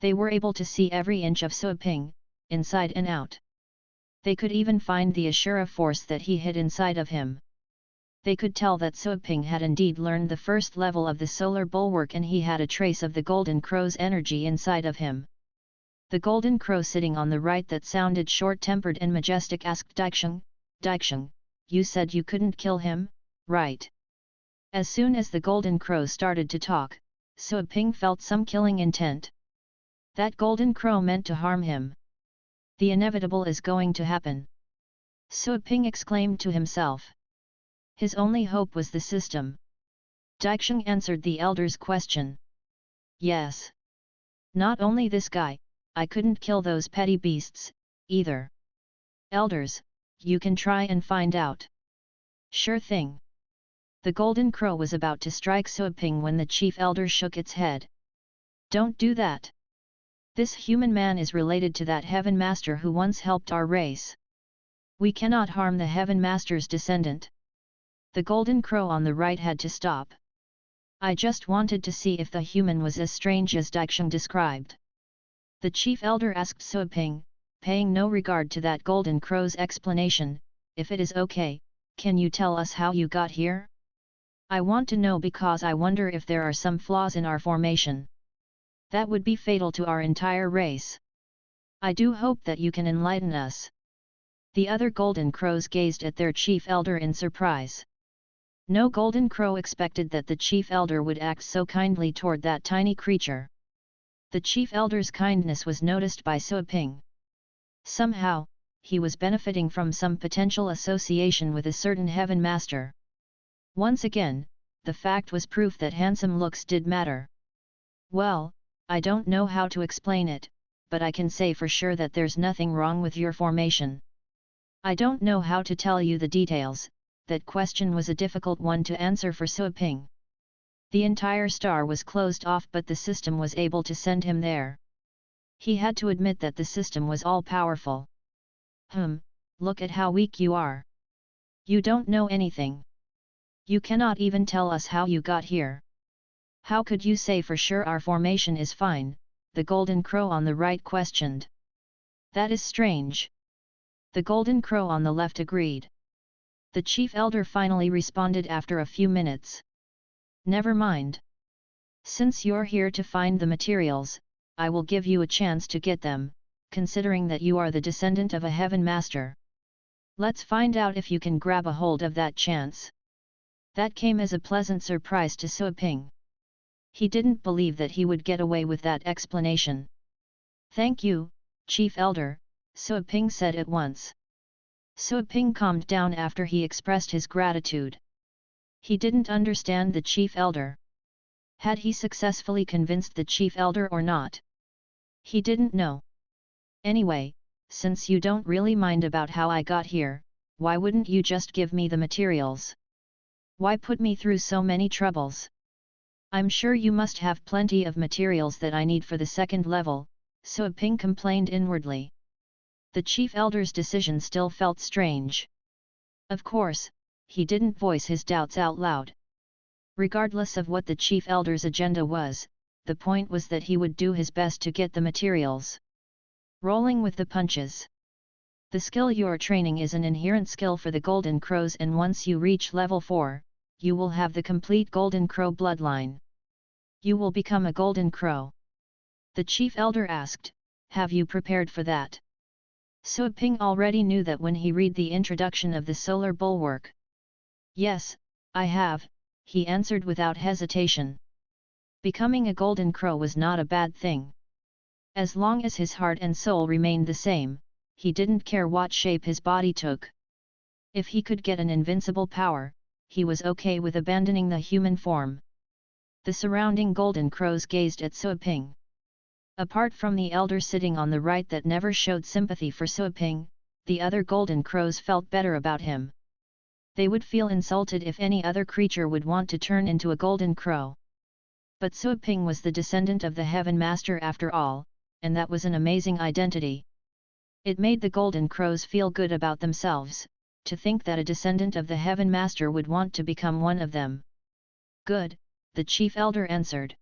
They were able to see every inch of Suaping, inside and out. They could even find the Ashura force that he hid inside of him. They could tell that Suaping had indeed learned the first level of the solar bulwark, and he had a trace of the Golden Crow's energy inside of him. The Golden Crow sitting on the right that sounded short-tempered and majestic asked Daixing, you said you couldn't kill him, right? As soon as the Golden Crow started to talk, Suaping felt some killing intent. That Golden Crow meant to harm him. The inevitable is going to happen. Suaping exclaimed to himself. His only hope was the system. Daixing answered the elder's question. Yes. Not only this guy, I couldn't kill those petty beasts, either. Elders, you can try and find out. Sure thing. The Golden Crow was about to strike Suaping when the chief elder shook its head. Don't do that. This human man is related to that Heaven Master who once helped our race. We cannot harm the Heaven Master's descendant. The Golden Crow on the right had to stop. I just wanted to see if the human was as strange as Daixing described. The chief elder asked Suaping, paying no regard to that Golden Crow's explanation, if it is okay, can you tell us how you got here? I want to know because I wonder if there are some flaws in our formation. That would be fatal to our entire race. I do hope that you can enlighten us. The other Golden Crows gazed at their chief elder in surprise. No Golden Crow expected that the chief elder would act so kindly toward that tiny creature. The chief elder's kindness was noticed by Suaping. Somehow, he was benefiting from some potential association with a certain Heaven Master. Once again, the fact was proof that handsome looks did matter. Well, I don't know how to explain it, but I can say for sure that there's nothing wrong with your formation. I don't know how to tell you the details. That question was a difficult one to answer for Suaping. The entire star was closed off, but the system was able to send him there. He had to admit that the system was all-powerful. Look at how weak you are. You don't know anything. You cannot even tell us how you got here. How could you say for sure our formation is fine? The Golden Crow on the right questioned. That is strange. The Golden Crow on the left agreed. The chief elder finally responded after a few minutes. Never mind. Since you're here to find the materials, I will give you a chance to get them, considering that you are the descendant of a Heaven Master. Let's find out if you can grab a hold of that chance. That came as a pleasant surprise to Suaping. He didn't believe that he would get away with that explanation. Thank you, Chief Elder, Suaping said at once. Suaping calmed down after he expressed his gratitude. He didn't understand the Chief Elder. Had he successfully convinced the Chief Elder or not? He didn't know. Anyway, since you don't really mind about how I got here, why wouldn't you just give me the materials? Why put me through so many troubles? I'm sure you must have plenty of materials that I need for the second level, Suaping complained inwardly. The Chief Elder's decision still felt strange. Of course, he didn't voice his doubts out loud. Regardless of what the Chief Elder's agenda was, the point was that he would do his best to get the materials. Rolling with the punches. The skill you're training is an inherent skill for the Golden Crows, and once you reach level 4, you will have the complete Golden Crow bloodline. You will become a Golden Crow. The Chief Elder asked, have you prepared for that? Suaping already knew that when he read the introduction of the solar bulwark. Yes, I have, he answered without hesitation. Becoming a Golden Crow was not a bad thing. As long as his heart and soul remained the same, he didn't care what shape his body took. If he could get an invincible power, he was okay with abandoning the human form. The surrounding Golden Crows gazed at Suaping. Apart from the elder sitting on the right that never showed sympathy for Suaping, the other Golden Crows felt better about him. They would feel insulted if any other creature would want to turn into a Golden Crow. But Suaping was the descendant of the Heaven Master after all, and that was an amazing identity. It made the Golden Crows feel good about themselves, to think that a descendant of the Heaven Master would want to become one of them. Good, the Chief Elder answered.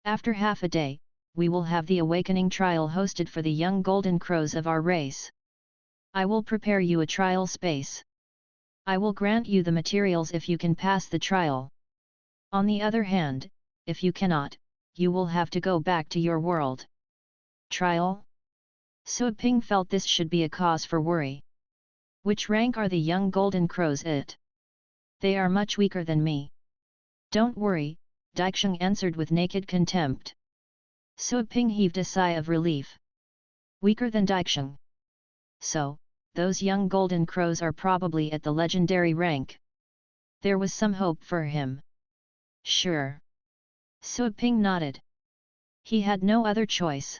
After half a day, we will have the awakening trial hosted for the young golden crows of our race. I will prepare you a trial space. I will grant you the materials if you can pass the trial. On the other hand, if you cannot, you will have to go back to your world. Trial? Suo Ping felt this should be a cause for worry. Which rank are the young golden crows at? They are much weaker than me. Don't worry, Daixing answered with naked contempt. Suo Ping heaved a sigh of relief. Weaker than Daixing. So, those young golden crows are probably at the legendary rank. There was some hope for him. Sure. Suo Ping nodded. He had no other choice.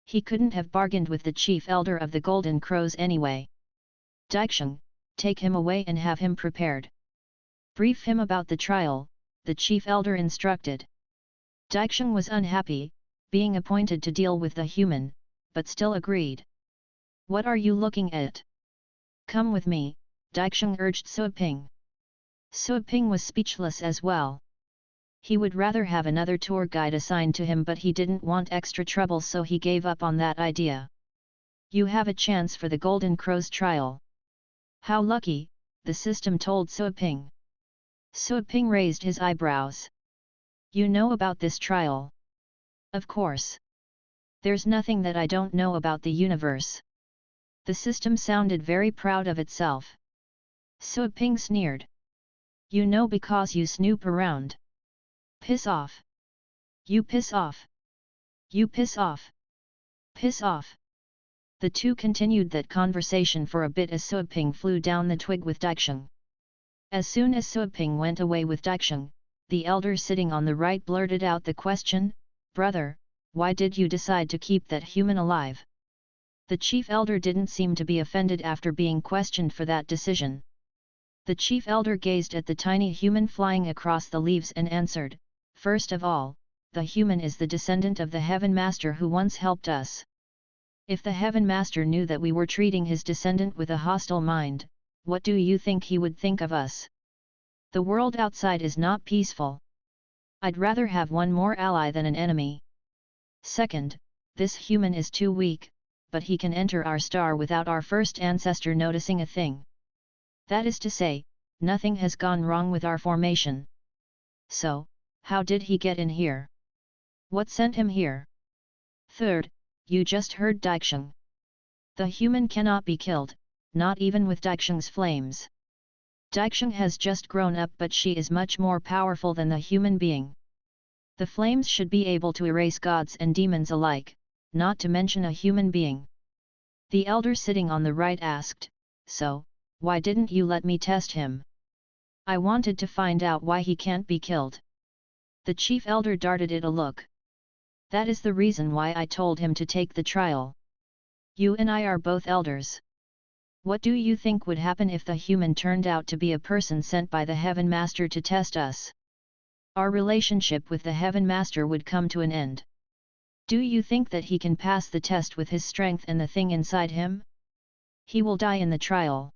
He couldn't have bargained with the chief elder of the golden crows anyway. Daixing, take him away and have him prepared. Brief him about the trial, the chief elder instructed. Daixing was unhappy, being appointed to deal with the human, but still agreed. What are you looking at? Come with me, Daixing urged Suo Ping. Suo Ping was speechless as well. He would rather have another tour guide assigned to him, but he didn't want extra trouble, so he gave up on that idea. You have a chance for the Golden Crow's trial. How lucky, the system told Suo Ping. Suo Ping raised his eyebrows. You know about this trial? Of course. There's nothing that I don't know about the universe. The system sounded very proud of itself. Suo Ping sneered. You know because you snoop around. Piss off. You piss off. You piss off. Piss off. The two continued that conversation for a bit as Suo Ping flew down the twig with Daixing. As soon as Suo Ping went away with Daixing, the elder sitting on the right blurted out the question, Brother, why did you decide to keep that human alive? The chief elder didn't seem to be offended after being questioned for that decision. The chief elder gazed at the tiny human flying across the leaves and answered, First of all, the human is the descendant of the Heaven Master who once helped us. If the Heaven Master knew that we were treating his descendant with a hostile mind, what do you think he would think of us? The world outside is not peaceful. I'd rather have one more ally than an enemy. Second, this human is too weak, but he can enter our star without our first ancestor noticing a thing. That is to say, nothing has gone wrong with our formation. So, how did he get in here? What sent him here? Third, you just heard Daixing. The human cannot be killed, not even with Daixing's flames. Daixing has just grown up, but she is much more powerful than the human being. The flames should be able to erase gods and demons alike, not to mention a human being. The elder sitting on the right asked, So, why didn't you let me test him? I wanted to find out why he can't be killed. The chief elder darted it a look. That is the reason why I told him to take the trial. You and I are both elders. What do you think would happen if the human turned out to be a person sent by the Heaven Master to test us? Our relationship with the Heaven Master would come to an end. Do you think that he can pass the test with his strength and the thing inside him? He will die in the trial.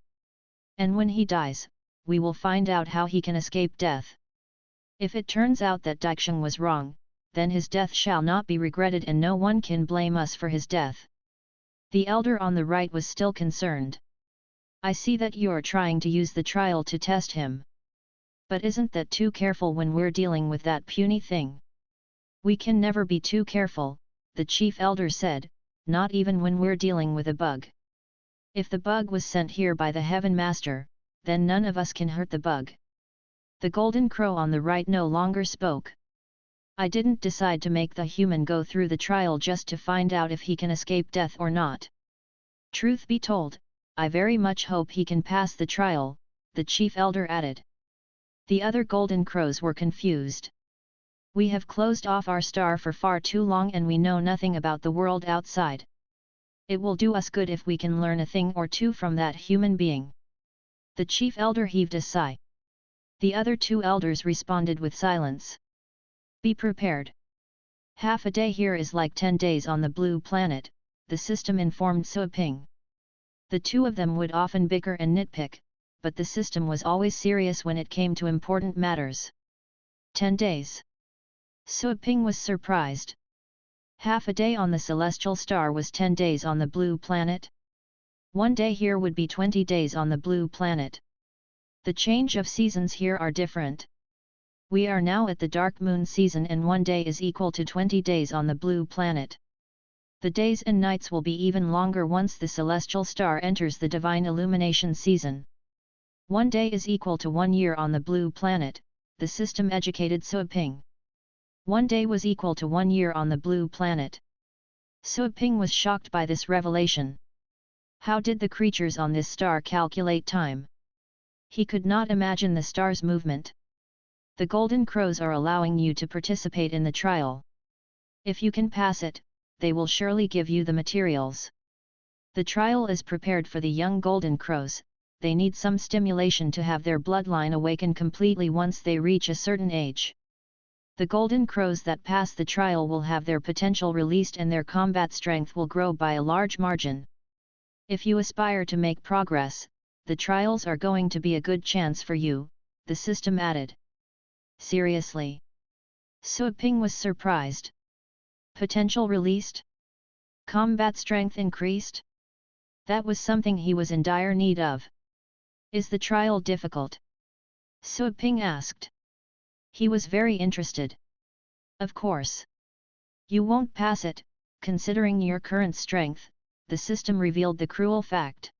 And when he dies, we will find out how he can escape death. If it turns out that Daixing was wrong, then his death shall not be regretted and no one can blame us for his death. The elder on the right was still concerned. I see that you're trying to use the trial to test him. But isn't that too careful when we're dealing with that puny thing? We can never be too careful, the chief elder said, not even when we're dealing with a bug. If the bug was sent here by the Heaven Master, then none of us can hurt the bug. The golden crow on the right no longer spoke. I didn't decide to make the human go through the trial just to find out if he can escape death or not. Truth be told, I very much hope he can pass the trial, the chief elder added. The other golden crows were confused. We have closed off our star for far too long and we know nothing about the world outside. It will do us good if we can learn a thing or two from that human being. The chief elder heaved a sigh. The other two elders responded with silence. Be prepared. Half a day here is like 10 days on the blue planet, the system informed Suo Ping. The two of them would often bicker and nitpick, but the system was always serious when it came to important matters. 10 days. Suo Ping was surprised. Half a day on the celestial star was 10 days on the blue planet. 1 day here would be 20 days on the blue planet. The change of seasons here are different. We are now at the dark moon season and 1 day is equal to 20 days on the blue planet. The days and nights will be even longer once the celestial star enters the divine illumination season. 1 day is equal to 1 year on the blue planet, the system educated Suoping. 1 day was equal to 1 year on the blue planet. Suoping was shocked by this revelation. How did the creatures on this star calculate time? He could not imagine the star's movement. The golden crows are allowing you to participate in the trial. If you can pass it, they will surely give you the materials. The trial is prepared for the young golden crows. They need some stimulation to have their bloodline awaken completely once they reach a certain age. The golden crows that pass the trial will have their potential released and their combat strength will grow by a large margin. If you aspire to make progress, the trials are going to be a good chance for you, the system added. Seriously? Suoping was surprised. Potential released? Combat strength increased? That was something he was in dire need of. Is the trial difficult? Suoping asked. He was very interested. Of course. You won't pass it, considering your current strength, the system revealed the cruel fact.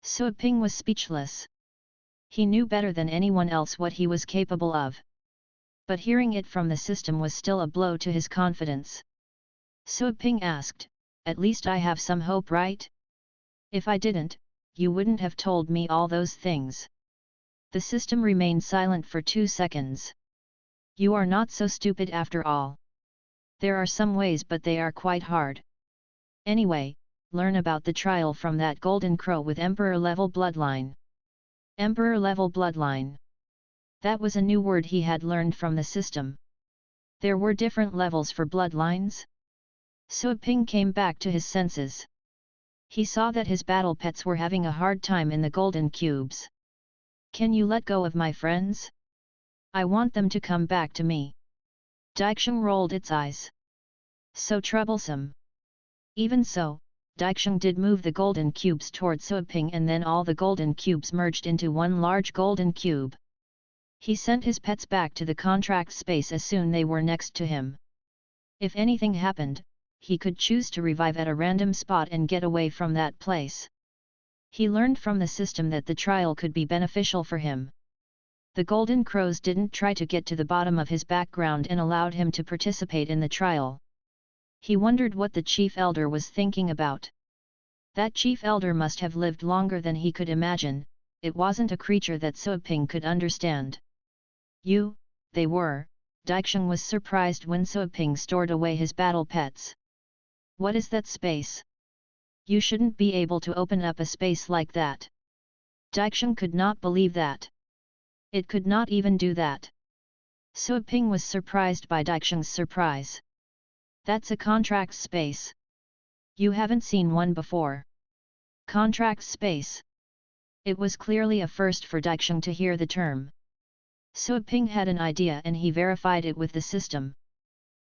Suoping was speechless. He knew better than anyone else what he was capable of. But hearing it from the system was still a blow to his confidence. Suoping asked, "At least I have some hope, right? If I didn't, you wouldn't have told me all those things." The system remained silent for 2 seconds. "You are not so stupid after all. There are some ways, but they are quite hard. Anyway, learn about the trial from that golden crow with Emperor-level bloodline." Emperor-level bloodline. That was a new word he had learned from the system. There were different levels for bloodlines? Suoping came back to his senses. He saw that his battle pets were having a hard time in the golden cubes. "Can you let go of my friends? I want them to come back to me." Daixing rolled its eyes. So troublesome. Even so, Daixing did move the golden cubes toward Suoping and then all the golden cubes merged into one large golden cube. He sent his pets back to the contract space as soon they were next to him. If anything happened, he could choose to revive at a random spot and get away from that place. He learned from the system that the trial could be beneficial for him. The golden crows didn't try to get to the bottom of his background and allowed him to participate in the trial. He wondered what the chief elder was thinking about. That chief elder must have lived longer than he could imagine. It wasn't a creature that Suoping could understand. They were. Daixing was surprised when Suoping stored away his battle pets. "What is that space? You shouldn't be able to open up a space like that." Daixing could not believe that. It could not even do that. Suoping was surprised by Daixing's surprise. "That's a contract space. You haven't seen one before." Contract space. It was clearly a first for Daixing to hear the term. Suoping had an idea and he verified it with the system.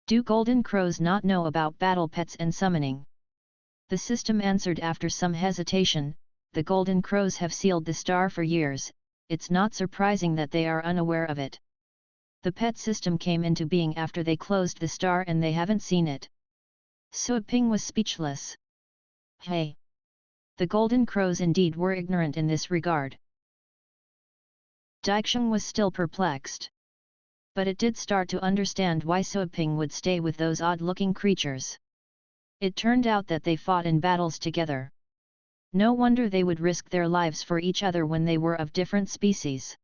"Do golden crows not know about battle pets and summoning?" The system answered after some hesitation, "The golden crows have sealed the star for years, it's not surprising that they are unaware of it. The pet system came into being after they closed the star and they haven't seen it." Suoping was speechless. Hey! The golden crows indeed were ignorant in this regard. Daixing was still perplexed. But it did start to understand why Suoping would stay with those odd-looking creatures. It turned out that they fought in battles together. No wonder they would risk their lives for each other when they were of different species.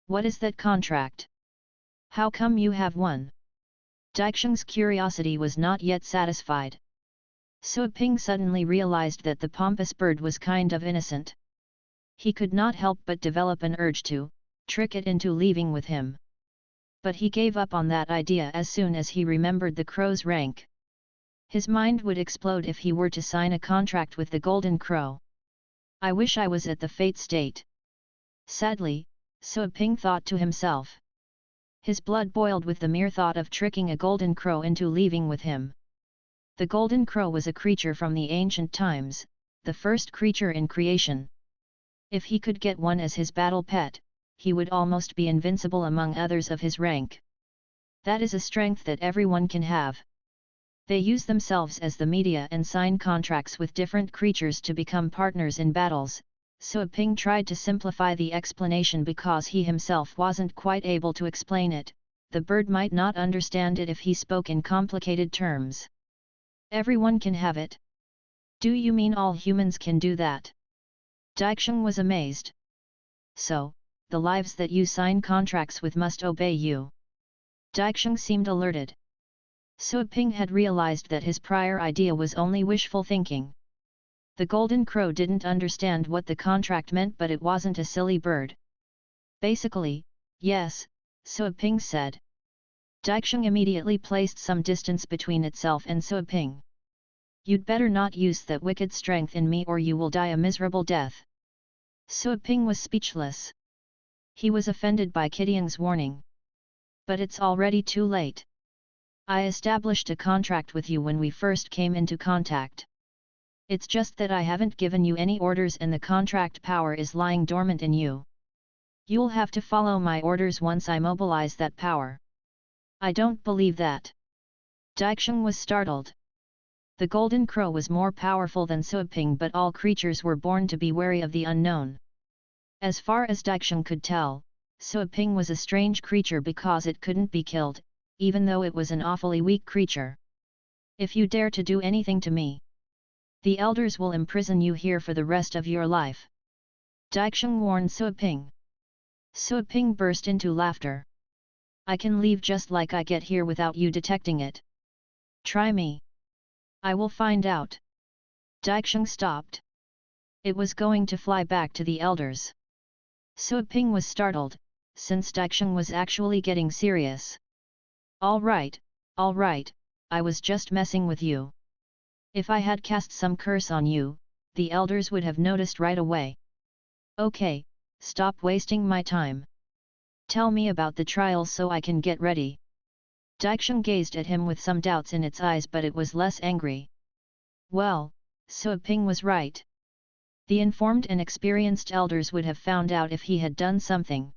"What is that contract? How come you have one?" Daixing's curiosity was not yet satisfied. Suoping suddenly realized that the pompous bird was kind of innocent. He could not help but develop an urge to trick it into leaving with him. But he gave up on that idea as soon as he remembered the crow's rank. His mind would explode if he were to sign a contract with the golden crow. "I wish I was at the fate state." Sadly, Suoping thought to himself. His blood boiled with the mere thought of tricking a golden crow into leaving with him. The golden crow was a creature from the ancient times, the first creature in creation. If he could get one as his battle pet, he would almost be invincible among others of his rank. That is a strength that everyone can have. They use themselves as the media and sign contracts with different creatures to become partners in battles. So Ping tried to simplify the explanation because he himself wasn't quite able to explain it. The bird might not understand it if he spoke in complicated terms. Everyone can have it. Do you mean all humans can do that? Daixing was amazed. So, the lives that you sign contracts with must obey you. Daixing seemed alerted. So Ping had realized that his prior idea was only wishful thinking. The golden crow didn't understand what the contract meant, but it wasn't a silly bird. Basically, yes, So Ping said. Daixing immediately placed some distance between itself and So Ping. You'd better not use that wicked strength in me or you will die a miserable death. So Ping was speechless. He was offended by Qidiang's warning. But it's already too late. I established a contract with you when we first came into contact. It's just that I haven't given you any orders and the contract power is lying dormant in you. You'll have to follow my orders once I mobilize that power. I don't believe that. Daixing was startled. The golden crow was more powerful than So Ping, but all creatures were born to be wary of the unknown. As far as Daixing could tell, So Ping was a strange creature because it couldn't be killed, even though it was an awfully weak creature. If you dare to do anything to me, the elders will imprison you here for the rest of your life. Daixing warned So Ping. So Ping burst into laughter. I can leave just like I get here without you detecting it. Try me. I will find out. Daixing stopped. It was going to fly back to the elders. So Ping was startled, since Daixing was actually getting serious. All right, I was just messing with you. If I had cast some curse on you, the elders would have noticed right away. Okay, stop wasting my time. Tell me about the trial so I can get ready. Daixing gazed at him with some doubts in its eyes, but it was less angry. Well, So Ping was right. The informed and experienced elders would have found out if he had done something.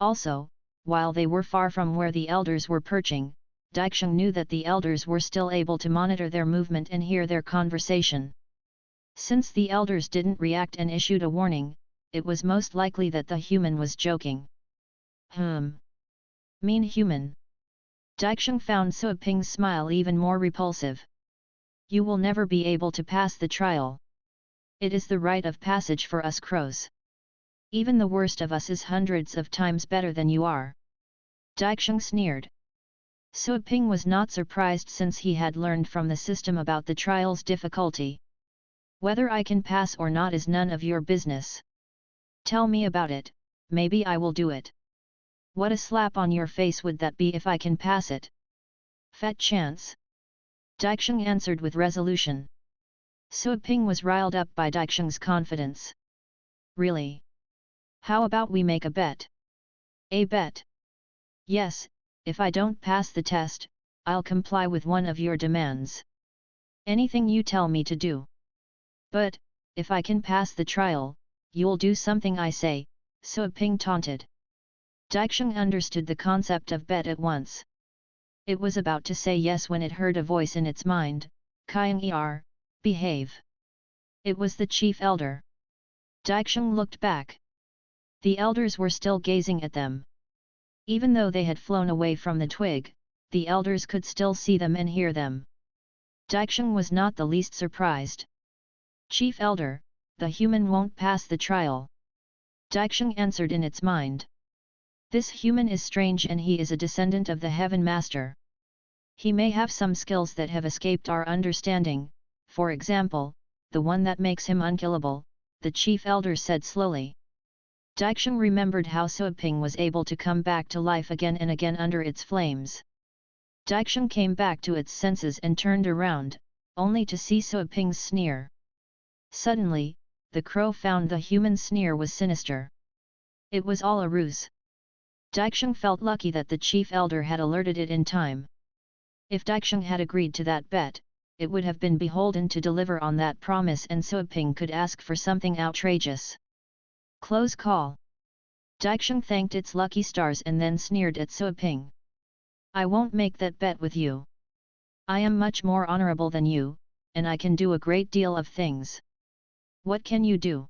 Also, while they were far from where the elders were perching, Daixing knew that the elders were still able to monitor their movement and hear their conversation. Since the elders didn't react and issued a warning, it was most likely that the human was joking. Mean human. Daixing found So Ping's smile even more repulsive. You will never be able to pass the trial. It is the rite of passage for us crows. Even the worst of us is hundreds of times better than you are. Daixing sneered. So Ping was not surprised since he had learned from the system about the trial's difficulty. Whether I can pass or not is none of your business. Tell me about it, maybe I will do it. What a slap on your face would that be if I can pass it? Fat chance. Daixing answered with resolution. So Ping was riled up by Daixing's confidence. Really? How about we make a bet? A bet? Yes, if I don't pass the test, I'll comply with one of your demands. Anything you tell me to do. But, if I can pass the trial, you'll do something I say, So Ping taunted. Daixing understood the concept of bet at once. It was about to say yes when it heard a voice in its mind, Qiang behave. It was the chief elder. Daixing looked back. The elders were still gazing at them. Even though they had flown away from the twig, the elders could still see them and hear them. Daixing was not the least surprised. Chief elder, the human won't pass the trial. Daixing answered in its mind. This human is strange and he is a descendant of the Heaven Master. He may have some skills that have escaped our understanding, for example, the one that makes him unkillable, the chief elder said slowly. Daixing remembered how So Ping was able to come back to life again and again under its flames. Daixing came back to its senses and turned around, only to see So Ping's sneer. Suddenly, the crow found the human sneer was sinister. It was all a ruse. Daixing felt lucky that the chief elder had alerted it in time. If Daixing had agreed to that bet, it would have been beholden to deliver on that promise, and Suiping could ask for something outrageous. Close call. Daixing thanked its lucky stars and then sneered at Suiping. I won't make that bet with you. I am much more honorable than you, and I can do a great deal of things. What can you do?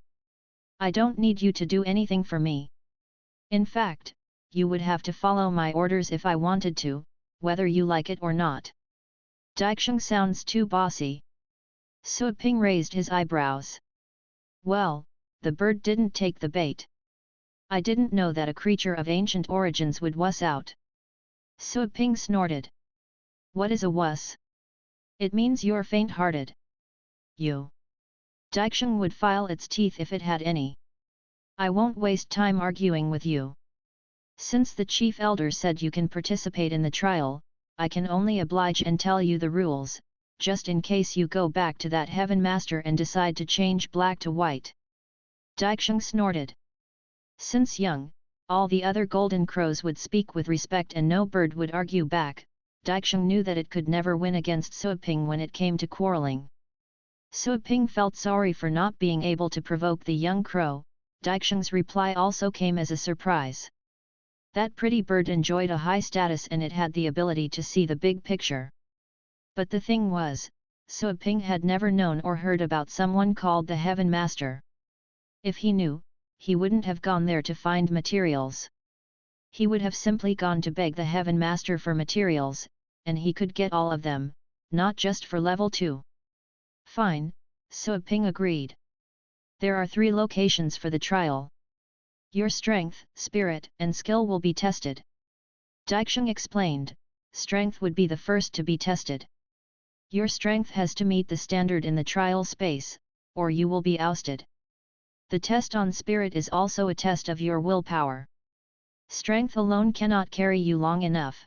I don't need you to do anything for me. In fact, you would have to follow my orders if I wanted to, whether you like it or not. Daixing sounds too bossy. Suiping raised his eyebrows. Well, the bird didn't take the bait. I didn't know that a creature of ancient origins would wuss out. Suiping snorted. What is a wuss? It means you're faint-hearted. You. Daixing would file its teeth if it had any. I won't waste time arguing with you. Since the chief elder said you can participate in the trial, I can only oblige and tell you the rules, just in case you go back to that Heaven Master and decide to change black to white. Daixing snorted. Since young, all the other golden crows would speak with respect and no bird would argue back. Daixing knew that it could never win against Suiping when it came to quarreling. Suiping felt sorry for not being able to provoke the young crow. Daixing's reply also came as a surprise. That pretty bird enjoyed a high status and it had the ability to see the big picture. But the thing was, Suiping had never known or heard about someone called the Heaven Master. If he knew, he wouldn't have gone there to find materials. He would have simply gone to beg the Heaven Master for materials, and he could get all of them, not just for level 2. Fine, Suiping agreed. There are 3 locations for the trial. Your strength, spirit, and skill will be tested. Daixing explained, strength would be the first to be tested. Your strength has to meet the standard in the trial space, or you will be ousted. The test on spirit is also a test of your willpower. Strength alone cannot carry you long enough.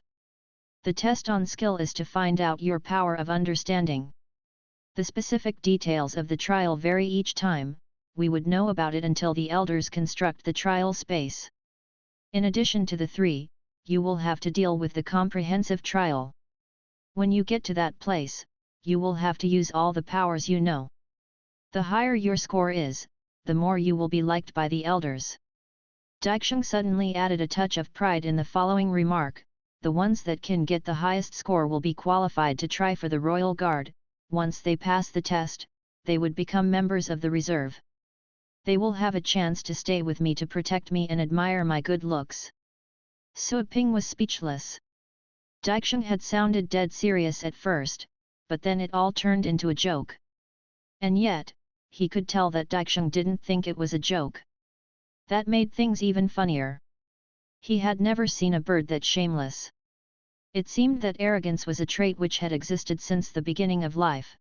The test on skill is to find out your power of understanding. The specific details of the trial vary each time. We would know about it until the elders construct the trial space. In addition to the 3, you will have to deal with the comprehensive trial. When you get to that place, you will have to use all the powers you know. The higher your score is, the more you will be liked by the elders. Daixing suddenly added a touch of pride in the following remark: the ones that can get the highest score will be qualified to try for the Royal Guard. Once they pass the test, they would become members of the reserve. They will have a chance to stay with me to protect me and admire my good looks. Suiping was speechless. Daixing had sounded dead serious at first, but then it all turned into a joke. And yet, he could tell that Daixing didn't think it was a joke. That made things even funnier. He had never seen a bird that shameless. It seemed that arrogance was a trait which had existed since the beginning of life.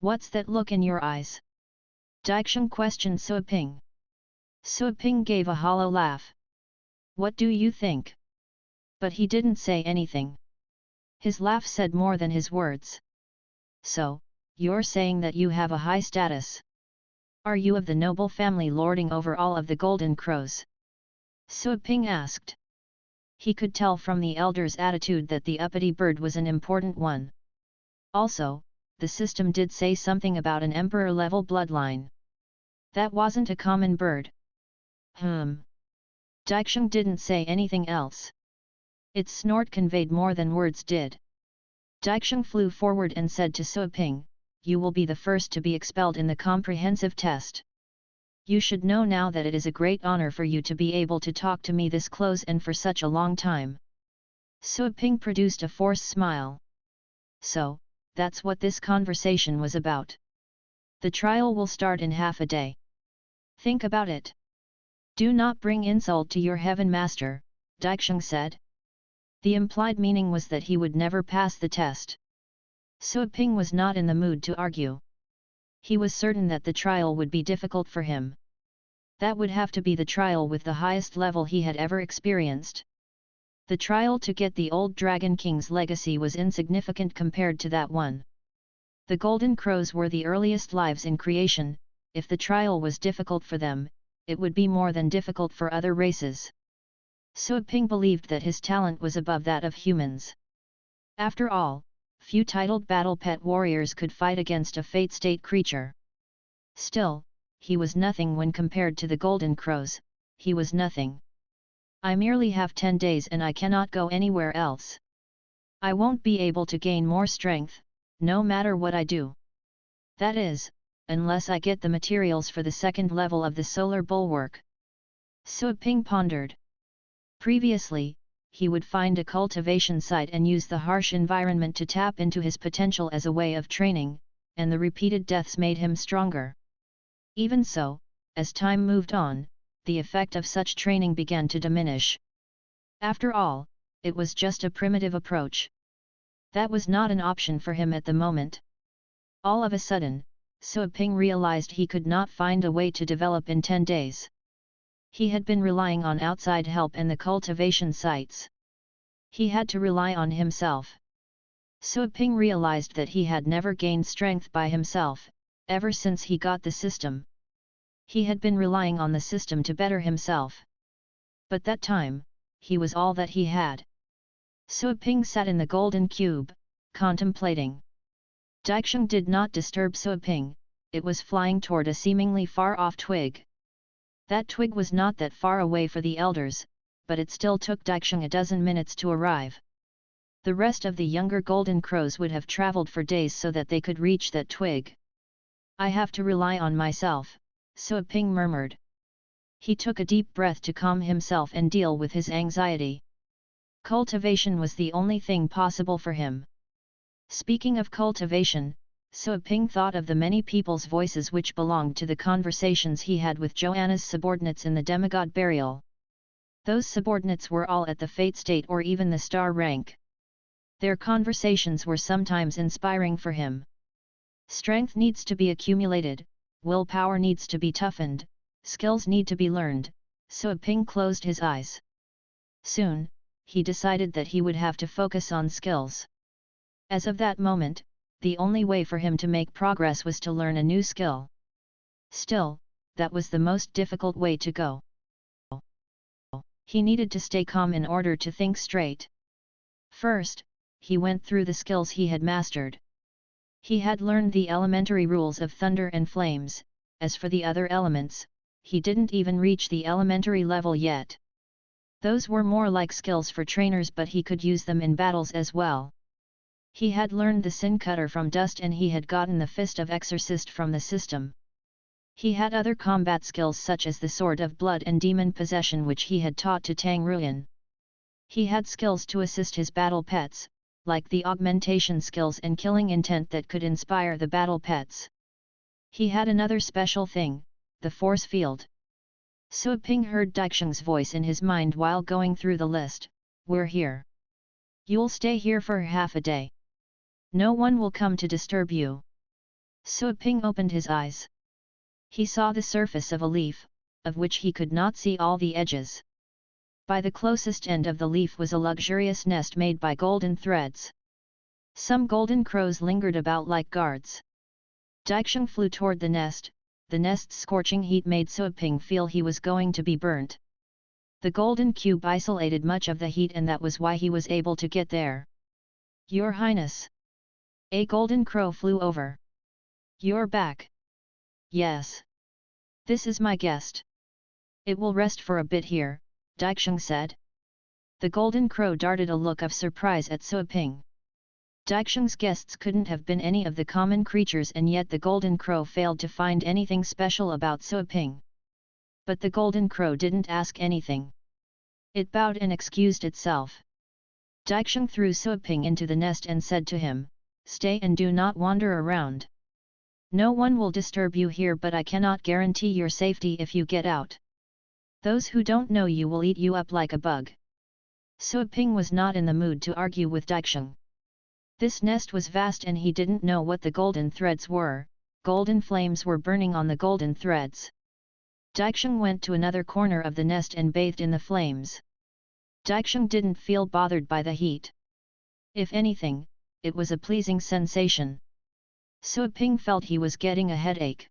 What's that look in your eyes? Daixing questioned Suiping. Suiping gave a hollow laugh. What do you think? But he didn't say anything. His laugh said more than his words. So, you're saying that you have a high status? Are you of the noble family lording over all of the golden crows? Suiping asked. He could tell from the elder's attitude that the uppity bird was an important one. Also, the system did say something about an emperor-level bloodline. That wasn't a common bird. Daixing didn't say anything else. Its snort conveyed more than words did. Daixing flew forward and said to Suiping, you will be the first to be expelled in the comprehensive test. You should know now that it is a great honor for you to be able to talk to me this close and for such a long time. Suiping produced a forced smile. So, that's what this conversation was about. The trial will start in half a day. Think about it. Do not bring insult to your Heaven Master, Daixing said. The implied meaning was that he would never pass the test. Suiping was not in the mood to argue. He was certain that the trial would be difficult for him. That would have to be the trial with the highest level he had ever experienced. The trial to get the old Dragon King's legacy was insignificant compared to that one. The Golden Crows were the earliest lives in creation. If the trial was difficult for them, it would be more than difficult for other races. Suiping believed that his talent was above that of humans. After all, few titled battle pet warriors could fight against a fate state creature. Still, he was nothing when compared to the golden crows, he was nothing. I merely have 10 days and I cannot go anywhere else. I won't be able to gain more strength, no matter what I do. That is, unless I get the materials for the second level of the solar bulwark. Suoping pondered. Previously, he would find a cultivation site and use the harsh environment to tap into his potential as a way of training, and the repeated deaths made him stronger. Even so, as time moved on, the effect of such training began to diminish. After all, it was just a primitive approach. That was not an option for him at the moment. All of a sudden, Suoping realized he could not find a way to develop in 10 days. He had been relying on outside help and the cultivation sites. He had to rely on himself. Suoping realized that he had never gained strength by himself, ever since he got the system. He had been relying on the system to better himself. But that time, he was all that he had. Suoping sat in the golden cube, contemplating. Daixing did not disturb Suoping, it was flying toward a seemingly far-off twig. That twig was not that far away for the elders, but it still took Daixing a dozen minutes to arrive. The rest of the younger golden crows would have traveled for days so that they could reach that twig. I have to rely on myself, Suoping murmured. He took a deep breath to calm himself and deal with his anxiety. Cultivation was the only thing possible for him. Speaking of cultivation, Suoping thought of the many people's voices which belonged to the conversations he had with Joanna's subordinates in the demigod burial. Those subordinates were all at the fate state or even the star rank. Their conversations were sometimes inspiring for him. Strength needs to be accumulated, willpower needs to be toughened, skills need to be learned. Suoping closed his eyes. Soon, he decided that he would have to focus on skills. As of that moment, the only way for him to make progress was to learn a new skill. Still, that was the most difficult way to go. He needed to stay calm in order to think straight. First, he went through the skills he had mastered. He had learned the elementary rules of thunder and flames. As for the other elements, he didn't even reach the elementary level yet. Those were more like skills for trainers, but he could use them in battles as well. He had learned the Sin Cutter from Dust and he had gotten the Fist of Exorcist from the system. He had other combat skills such as the Sword of Blood and Demon Possession which he had taught to Tang Ruin. He had skills to assist his battle pets, like the augmentation skills and killing intent that could inspire the battle pets. He had another special thing, the force field. Suoping heard Daixing's voice in his mind while going through the list. We're here. You'll stay here for half a day. No one will come to disturb you. Suoping opened his eyes. He saw the surface of a leaf, of which he could not see all the edges. By the closest end of the leaf was a luxurious nest made by golden threads. Some golden crows lingered about like guards. Daixing flew toward the nest's scorching heat made Suoping feel he was going to be burnt. The golden cube isolated much of the heat and that was why he was able to get there. Your Highness! A golden crow flew over. You're back. Yes. This is my guest. It will rest for a bit here, Daixing said. The golden crow darted a look of surprise at Suoping. Daixing's guests couldn't have been any of the common creatures and yet the golden crow failed to find anything special about Suoping. But the golden crow didn't ask anything. It bowed and excused itself. Daixing threw Suoping into the nest and said to him, "Stay and do not wander around. No one will disturb you here but I cannot guarantee your safety if you get out. Those who don't know you will eat you up like a bug." Suoping was not in the mood to argue with Daixing. This nest was vast and he didn't know what the golden threads were. Golden flames were burning on the golden threads. Daixing went to another corner of the nest and bathed in the flames. Daixing didn't feel bothered by the heat. If anything, it was a pleasing sensation. Suoping felt he was getting a headache.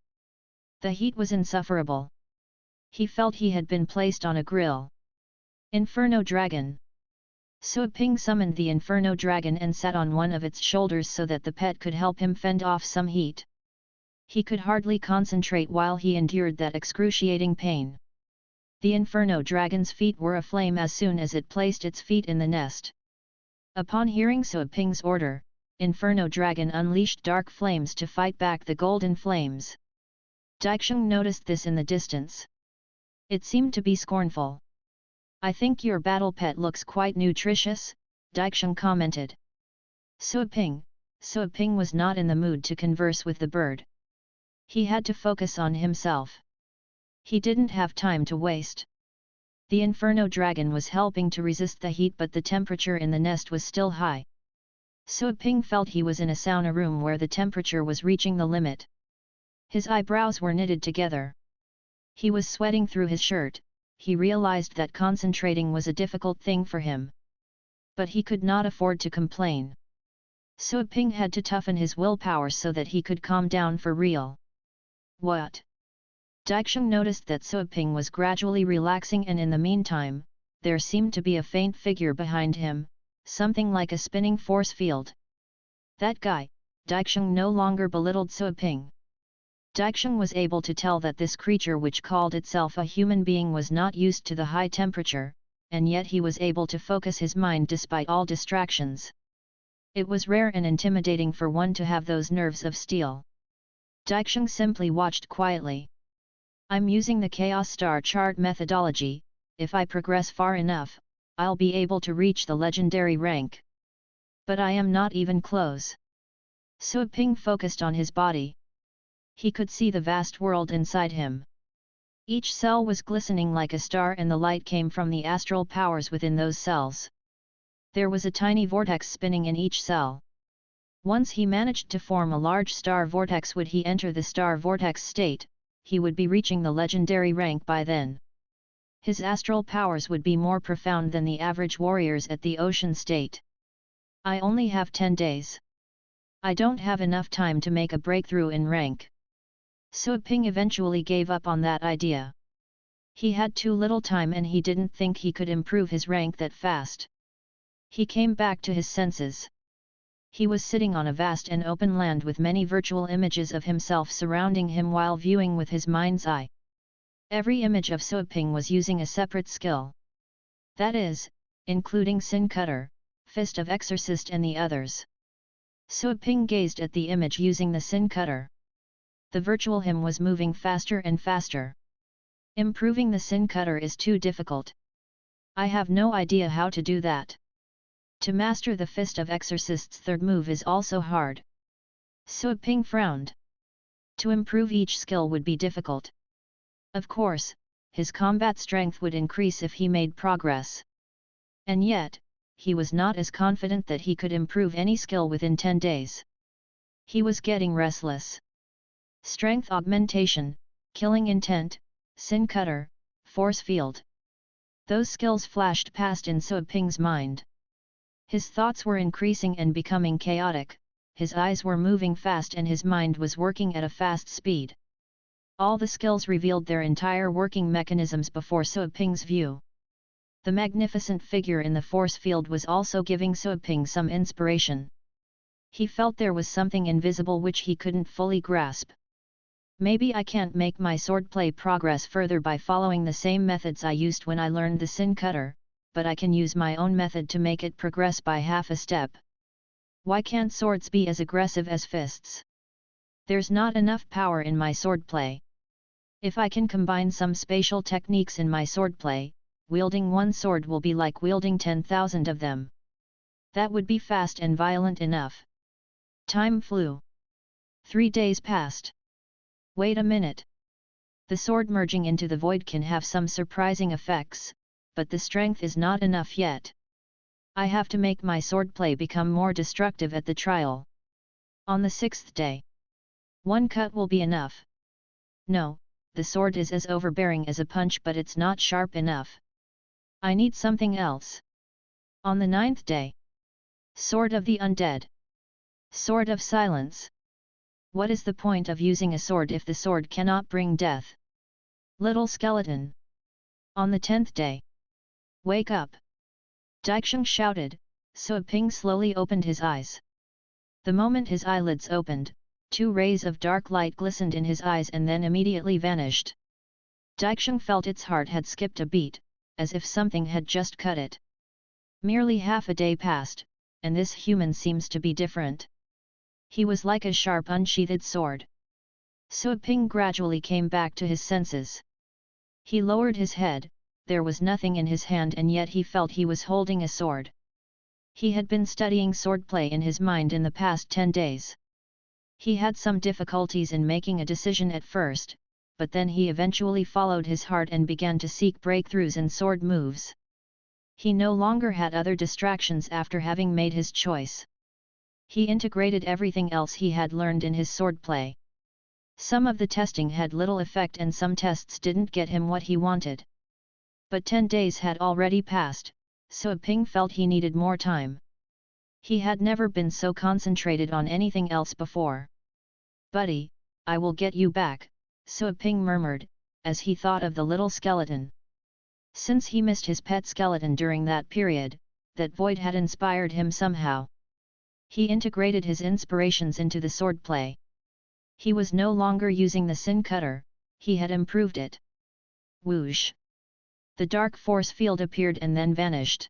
The heat was insufferable. He felt he had been placed on a grill. Inferno Dragon. Sui Ping summoned the Inferno Dragon and sat on one of its shoulders so that the pet could help him fend off some heat. He could hardly concentrate while he endured that excruciating pain. The Inferno Dragon's feet were aflame as soon as it placed its feet in the nest. Upon hearing Sui Ping's order, Inferno Dragon unleashed dark flames to fight back the golden flames. Daixing noticed this in the distance. It seemed to be scornful. "I think your battle pet looks quite nutritious," Daixing commented. Sui Ping was not in the mood to converse with the bird. He had to focus on himself. He didn't have time to waste. The Inferno Dragon was helping to resist the heat, but the temperature in the nest was still high. Sui Ping felt he was in a sauna room where the temperature was reaching the limit. His eyebrows were knitted together. He was sweating through his shirt. He realized that concentrating was a difficult thing for him. But he could not afford to complain. Sui Ping had to toughen his willpower so that he could calm down for real. "What?" Daixing noticed that Sui Ping was gradually relaxing, and in the meantime, there seemed to be a faint figure behind him, something like a spinning force field. "That guy," Daixing no longer belittled Sui Ping. Daixing was able to tell that this creature, which called itself a human being, was not used to the high temperature, and yet he was able to focus his mind despite all distractions. It was rare and intimidating for one to have those nerves of steel. Daixing simply watched quietly. "I'm using the Chaos Star Chart methodology. If I progress far enough, I'll be able to reach the legendary rank. But I am not even close." Sui Ping focused on his body. He could see the vast world inside him. Each cell was glistening like a star, and the light came from the astral powers within those cells. There was a tiny vortex spinning in each cell. Once he managed to form a large star vortex. Would he enter the star vortex state, he would be reaching the legendary rank by then. His astral powers would be more profound than the average warriors at the ocean state. "I only have 10 days. I don't have enough time to make a breakthrough in rank." Sui Ping eventually gave up on that idea. He had too little time, and he didn't think he could improve his rank that fast. He came back to his senses. He was sitting on a vast and open land with many virtual images of himself surrounding him while viewing with his mind's eye. Every image of Sui Ping was using a separate skill. That is, including Sin Cutter, Fist of Exorcist, and the others. Sui Ping gazed at the image using the Sin Cutter. The virtual him was moving faster and faster. Improving the Sin Cutter is too difficult. I have no idea how to do that. To master the Fist of Exorcist's third move is also hard. Sui Ping frowned. To improve each skill would be difficult. Of course, his combat strength would increase if he made progress. And yet, he was not as confident that he could improve any skill within 10 days. He was getting restless. Strength augmentation, killing intent, Sin Cutter, force field. Those skills flashed past in Sui Ping's mind. His thoughts were increasing and becoming chaotic, his eyes were moving fast and his mind was working at a fast speed. All the skills revealed their entire working mechanisms before Sui Ping's view. The magnificent figure in the force field was also giving Sui Ping some inspiration. He felt there was something invisible which he couldn't fully grasp. Maybe I can't make my swordplay progress further by following the same methods I used when I learned the Sin Cutter, but I can use my own method to make it progress by half a step. Why can't swords be as aggressive as fists? There's not enough power in my swordplay. If I can combine some spatial techniques in my swordplay, wielding one sword will be like wielding 10,000 of them. That would be fast and violent enough. Time flew. 3 days passed. Wait a minute. The sword merging into the void can have some surprising effects, but the strength is not enough yet. I have to make my swordplay become more destructive at the trial. On the 6th day. 1 cut will be enough. No, the sword is as overbearing as a punch, but it's not sharp enough. I need something else. On the 9th day. Sword of the Undead. Sword of Silence. What is the point of using a sword if the sword cannot bring death? Little skeleton. On the 10th day. Wake up. Daixing shouted. Suoping slowly opened his eyes. The moment his eyelids opened, 2 rays of dark light glistened in his eyes and then immediately vanished. Daixing felt its heart had skipped a beat, as if something had just cut it. Merely half a day passed, and this human seems to be different. He was like a sharp unsheathed sword. Suoping gradually came back to his senses. He lowered his head, there was nothing in his hand and yet he felt he was holding a sword. He had been studying swordplay in his mind in the past 10 days. He had some difficulties in making a decision at first, but then he eventually followed his heart and began to seek breakthroughs in sword moves. He no longer had other distractions after having made his choice. He integrated everything else he had learned in his swordplay. Some of the testing had little effect and some tests didn't get him what he wanted. But 10 days had already passed, Suoping felt he needed more time. He had never been so concentrated on anything else before. "Buddy, I will get you back," Suoping murmured, as he thought of the little skeleton. Since he missed his pet skeleton during that period, that void had inspired him somehow. He integrated his inspirations into the swordplay. He was no longer using the sin cutter, he had improved it. Whoosh! The dark force field appeared and then vanished.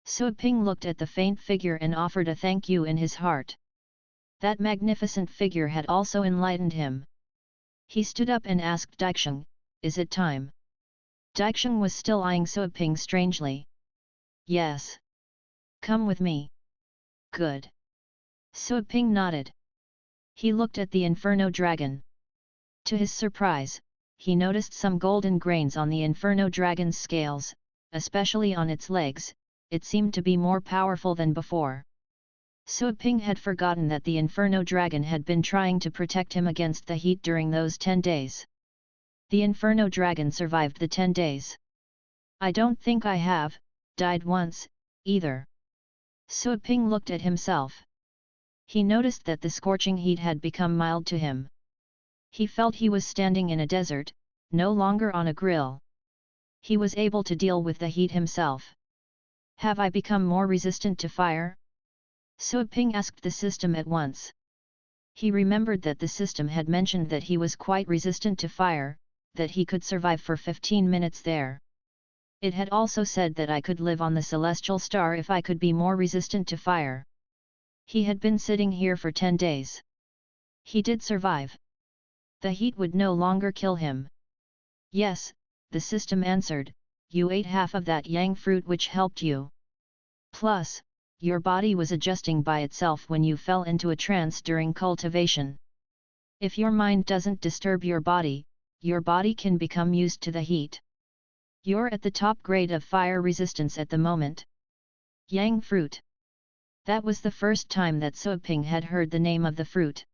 Suoping looked at the faint figure and offered a thank you in his heart. That magnificent figure had also enlightened him. He stood up and asked Daixing, "Is it time?" Daixing was still eyeing Suoping strangely. "Yes. Come with me." "Good." Suoping nodded. He looked at the Inferno Dragon. To his surprise, he noticed some golden grains on the Inferno Dragon's scales, especially on its legs. It seemed to be more powerful than before. Suoping had forgotten that the Inferno Dragon had been trying to protect him against the heat during those 10 days. The Inferno Dragon survived the 10 days. "I don't think I have died once, either." Suoping looked at himself. He noticed that the scorching heat had become mild to him. He felt he was standing in a desert, no longer on a grill. He was able to deal with the heat himself. "Have I become more resistant to fire?" Suoping asked the system at once. He remembered that the system had mentioned that he was quite resistant to fire, that he could survive for 15 minutes there. It had also said that I could live on the celestial star if I could be more resistant to fire. He had been sitting here for 10 days. He did survive. The heat would no longer kill him. "Yes," the system answered, "you ate half of that yang fruit which helped you. Plus, your body was adjusting by itself when you fell into a trance during cultivation. If your mind doesn't disturb your body can become used to the heat. You're at the top grade of fire resistance at the moment." Yang fruit. That was the first time that Suoping had heard the name of the fruit.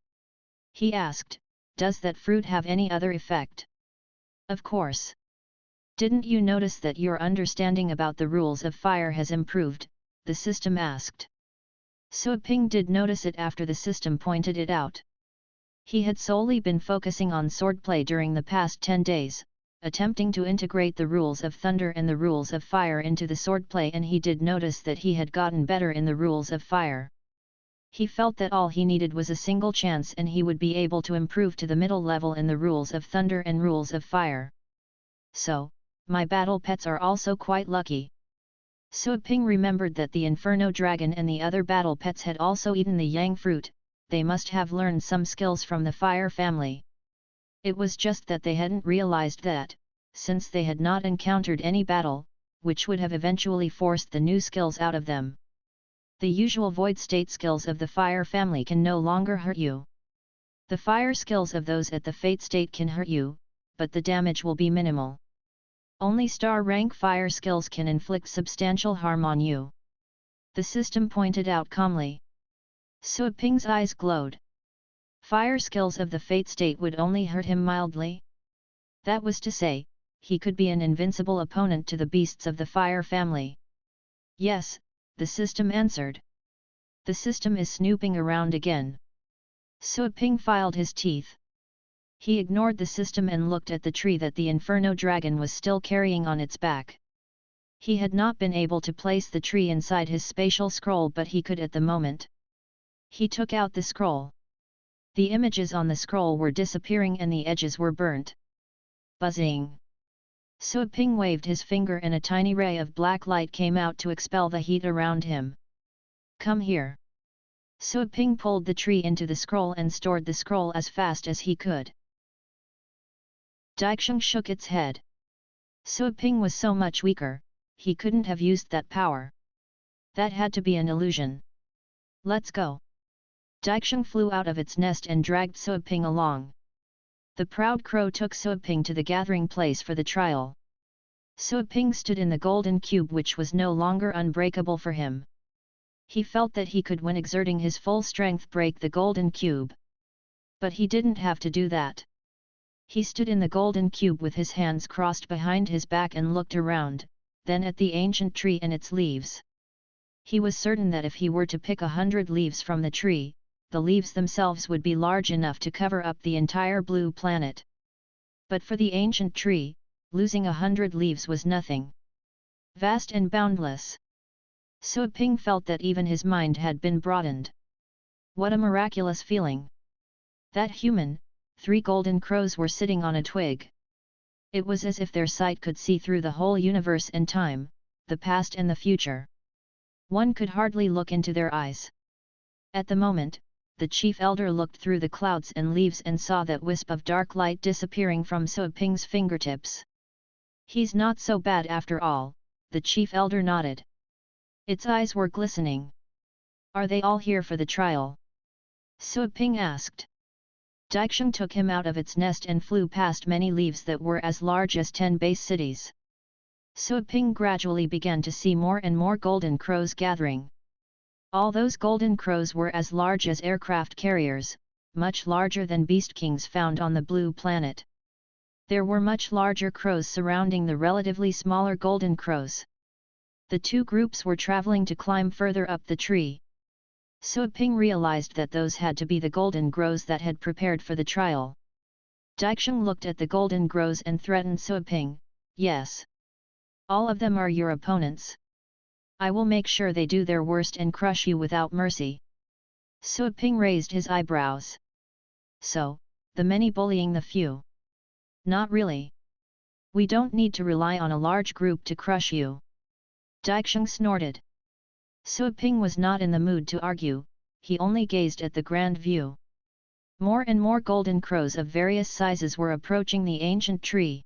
He asked, "Does that fruit have any other effect?" "Of course. Didn't you notice that your understanding about the rules of fire has improved?" the system asked. Suoping did notice it after the system pointed it out. He had solely been focusing on swordplay during the past 10 days, attempting to integrate the rules of thunder and the rules of fire into the swordplay, and he did notice that he had gotten better in the rules of fire. He felt that all he needed was a single chance and he would be able to improve to the middle level in the rules of thunder and rules of fire. "So, my battle pets are also quite lucky." Suoping remembered that the Inferno Dragon and the other battle pets had also eaten the yang fruit. They must have learned some skills from the fire family. It was just that they hadn't realized that, since they had not encountered any battle, which would have eventually forced the new skills out of them. The usual void state skills of the fire family can no longer hurt you. The fire skills of those at the fate state can hurt you, but the damage will be minimal. Only star rank fire skills can inflict substantial harm on you. The system pointed out calmly. Suoping's eyes glowed. Fire skills of the fate state would only hurt him mildly? That was to say, he could be an invincible opponent to the beasts of the fire family. "Yes," the system answered. "The system is snooping around again." Suoping filed his teeth. He ignored the system and looked at the tree that the Inferno Dragon was still carrying on its back. He had not been able to place the tree inside his spatial scroll, but he could at the moment. He took out the scroll. The images on the scroll were disappearing and the edges were burnt. Buzzing. Suoping waved his finger and a tiny ray of black light came out to expel the heat around him. Come here. Suoping pulled the tree into the scroll and stored the scroll as fast as he could. Daixing shook its head. Suoping was so much weaker, he couldn't have used that power. That had to be an illusion. Let's go. Daixing flew out of its nest and dragged Suoping along. The proud crow took Suoping to the gathering place for the trial. Suoping stood in the golden cube, which was no longer unbreakable for him. He felt that he could, when exerting his full strength, break the golden cube. But he didn't have to do that. He stood in the golden cube with his hands crossed behind his back and looked around, then at the ancient tree and its leaves. He was certain that if he were to pick 100 leaves from the tree, the leaves themselves would be large enough to cover up the entire blue planet. But for the ancient tree, losing 100 leaves was nothing. Vast and boundless. Suoping felt that even his mind had been broadened. What a miraculous feeling! That human, 3 golden crows were sitting on a twig. It was as if their sight could see through the whole universe and time, the past and the future. One could hardly look into their eyes. At the moment, the chief elder looked through the clouds and leaves and saw that wisp of dark light disappearing from Suoping's fingertips. He's not so bad after all, the chief elder nodded. Its eyes were glistening. Are they all here for the trial? Suoping asked. Daixing took him out of its nest and flew past many leaves that were as large as 10 base cities. Suoping gradually began to see more and more golden crows gathering. All those golden crows were as large as aircraft carriers, much larger than beast kings found on the blue planet. There were much larger crows surrounding the relatively smaller golden crows. The two groups were traveling to climb further up the tree. Suoping realized that those had to be the golden crows that had prepared for the trial. Daixing looked at the golden crows and threatened Suoping, yes. All of them are your opponents. I will make sure they do their worst and crush you without mercy. Suoping raised his eyebrows. So, the many bullying the few? Not really. We don't need to rely on a large group to crush you. Daixing snorted. Suoping was not in the mood to argue, he only gazed at the grand view. More and more golden crows of various sizes were approaching the ancient tree.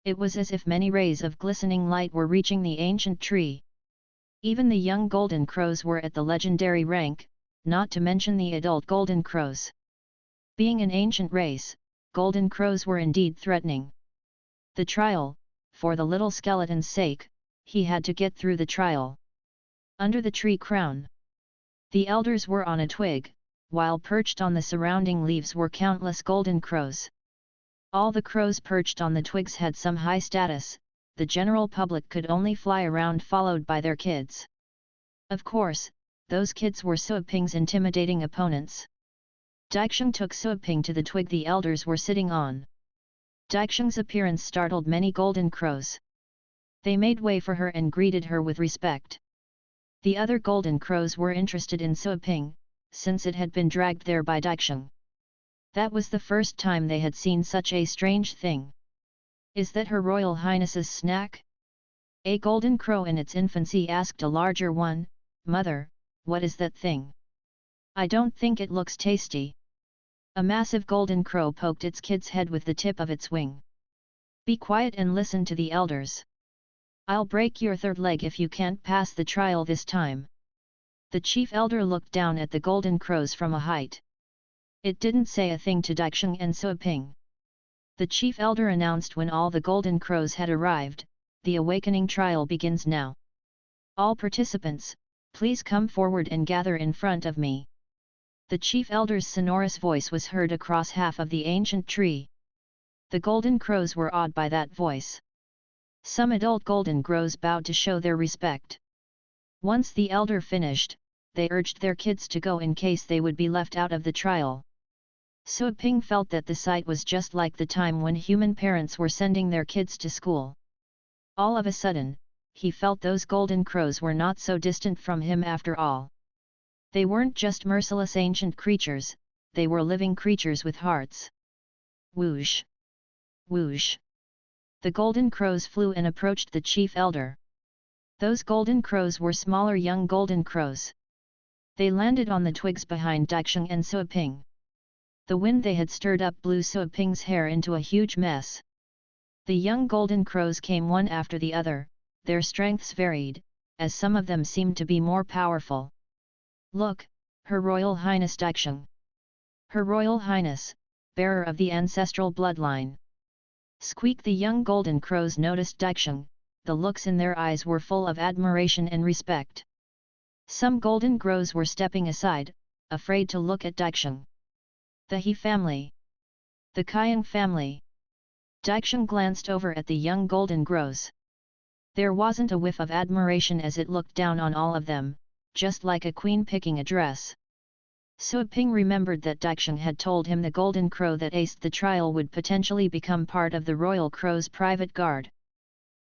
It was as if many rays of glistening light were reaching the ancient tree. Even the young golden crows were at the legendary rank, not to mention the adult golden crows. Being an ancient race, golden crows were indeed threatening. The trial, for the little skeleton's sake, he had to get through the trial. Under the tree crown, the elders were on a twig, while perched on the surrounding leaves were countless golden crows. All the crows perched on the twigs had some high status, the general public could only fly around followed by their kids. Of course, those kids were Suoping's intimidating opponents. Daixing took Suoping to the twig the elders were sitting on. Daixing's appearance startled many golden crows. They made way for her and greeted her with respect. The other golden crows were interested in Suoping, since it had been dragged there by Daixing. That was the first time they had seen such a strange thing. Is that Her Royal Highness's snack? A golden crow in its infancy asked a larger one, Mother, what is that thing? I don't think it looks tasty. A massive golden crow poked its kid's head with the tip of its wing. Be quiet and listen to the elders. I'll break your third leg if you can't pass the trial this time. The chief elder looked down at the golden crows from a height. It didn't say a thing to Daixing and Suoping. The chief elder announced when all the golden crows had arrived, the awakening trial begins now. All participants, please come forward and gather in front of me. The chief elder's sonorous voice was heard across half of the ancient tree. The golden crows were awed by that voice. Some adult golden crows bowed to show their respect. Once the elder finished, they urged their kids to go in case they would be left out of the trial. Suoping felt that the sight was just like the time when human parents were sending their kids to school. All of a sudden, he felt those golden crows were not so distant from him after all. They weren't just merciless ancient creatures, they were living creatures with hearts. Whoosh! Whoosh! The golden crows flew and approached the chief elder. Those golden crows were smaller young golden crows. They landed on the twigs behind Daixing and Suoping. The wind they had stirred up blew Suoping's hair into a huge mess. The young golden crows came one after the other, their strengths varied, as some of them seemed to be more powerful. Look, Her Royal Highness Daixing! Her Royal Highness, bearer of the ancestral bloodline! Squeak! The young golden crows noticed Daixing, the looks in their eyes were full of admiration and respect. Some golden crows were stepping aside, afraid to look at Daixing. The He family! The Qiang family! Daixing glanced over at the young golden crows. There wasn't a whiff of admiration as it looked down on all of them, just like a queen picking a dress. Suoping remembered that Daixing had told him the golden crow that aced the trial would potentially become part of the royal crow's private guard.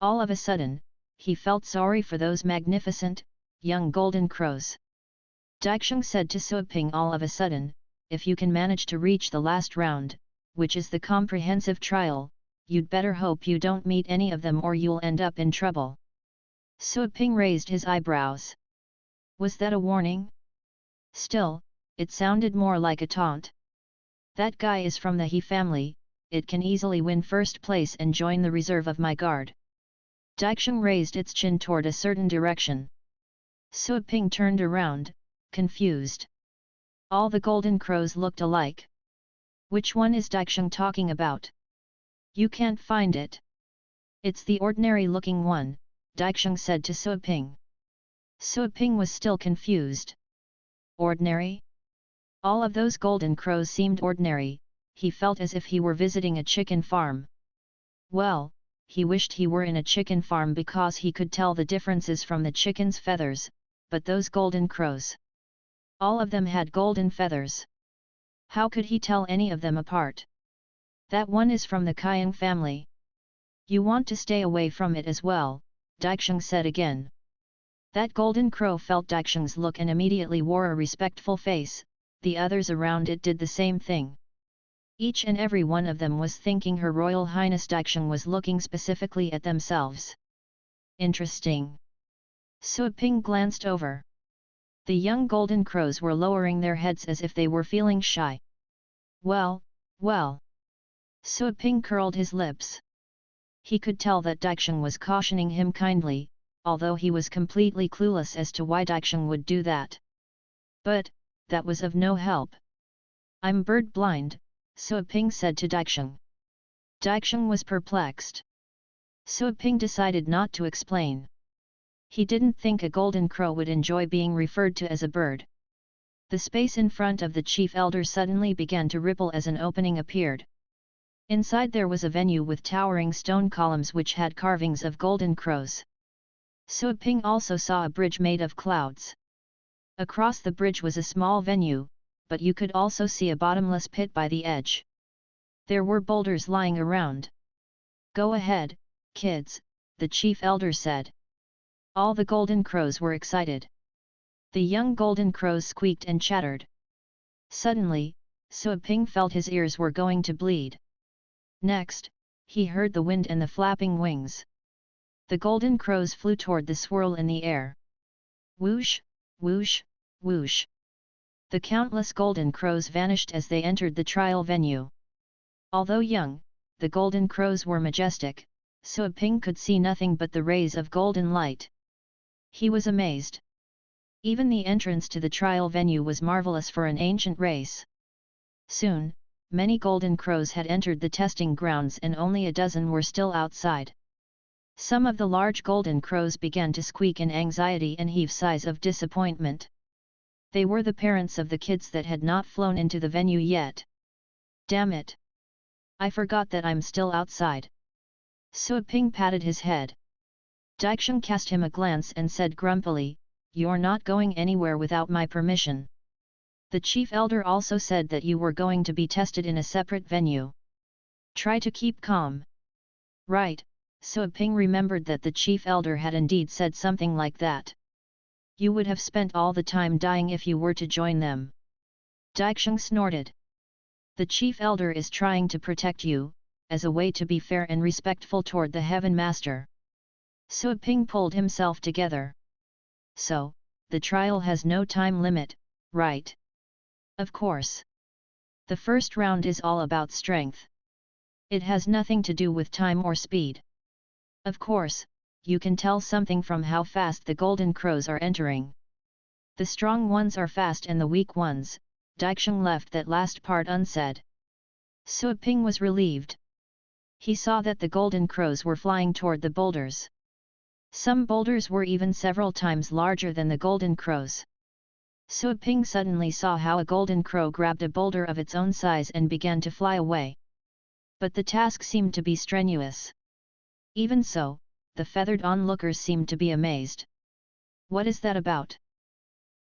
All of a sudden, he felt sorry for those magnificent, young golden crows. Daixing said to Suoping all of a sudden, if you can manage to reach the last round, which is the comprehensive trial, you'd better hope you don't meet any of them or you'll end up in trouble. Suoping raised his eyebrows. Was that a warning? Still, it sounded more like a taunt. That guy is from the He family, it can easily win first place and join the reserve of my guard. Daixing raised its chin toward a certain direction. Suoping turned around, confused. All the golden crows looked alike. Which one is Daixing talking about? You can't find it. It's the ordinary-looking one, Daixing said to Suoping. Suoping was still confused. Ordinary? All of those golden crows seemed ordinary, he felt as if he were visiting a chicken farm. Well, he wished he were in a chicken farm because he could tell the differences from the chicken's feathers, but those golden crows. All of them had golden feathers. How could he tell any of them apart? That one is from the Qiang family. You want to stay away from it as well, Daixing said again. That golden crow felt Daixing's look and immediately wore a respectful face, the others around it did the same thing. Each and every one of them was thinking Her Royal Highness Daixing was looking specifically at themselves. Interesting. Suoping glanced over. The young golden crows were lowering their heads as if they were feeling shy. Well, well. Suoping curled his lips. He could tell that Daixing was cautioning him kindly, although he was completely clueless as to why Daixing would do that. But, that was of no help. I'm bird blind, Suoping said to Daixing. Daixing was perplexed. Suoping decided not to explain. He didn't think a golden crow would enjoy being referred to as a bird. The space in front of the chief elder suddenly began to ripple as an opening appeared. Inside there was a venue with towering stone columns which had carvings of golden crows. Suoping also saw a bridge made of clouds. Across the bridge was a small venue, but you could also see a bottomless pit by the edge. There were boulders lying around. Go ahead, kids, the chief elder said. All the golden crows were excited. The young golden crows squeaked and chattered. Suddenly, Suoping felt his ears were going to bleed. Next, he heard the wind and the flapping wings. The golden crows flew toward the swirl in the air. Whoosh, whoosh, whoosh. The countless golden crows vanished as they entered the trial venue. Although young, the golden crows were majestic, Suoping could see nothing but the rays of golden light. He was amazed. Even the entrance to the trial venue was marvelous for an ancient race. Soon, many golden crows had entered the testing grounds and only a dozen were still outside. Some of the large golden crows began to squeak in anxiety and heave sighs of disappointment. They were the parents of the kids that had not flown into the venue yet. Damn it! I forgot that I'm still outside. Suoping patted his head. Daixing cast him a glance and said grumpily, You're not going anywhere without my permission. The chief elder also said that you were going to be tested in a separate venue. Try to keep calm. Right, So Ping remembered that the chief elder had indeed said something like that. You would have spent all the time dying if you were to join them. Daixing snorted. The chief elder is trying to protect you, as a way to be fair and respectful toward the Heaven Master. So Ping pulled himself together. So, the trial has no time limit, right? Of course. The first round is all about strength. It has nothing to do with time or speed. Of course, you can tell something from how fast the golden crows are entering. The strong ones are fast and the weak ones. Daixing left that last part unsaid. So Ping was relieved. He saw that the golden crows were flying toward the boulders. Some boulders were even several times larger than the golden crows. So Ping suddenly saw how a golden crow grabbed a boulder of its own size and began to fly away. But the task seemed to be strenuous. Even so, the feathered onlookers seemed to be amazed. What is that about?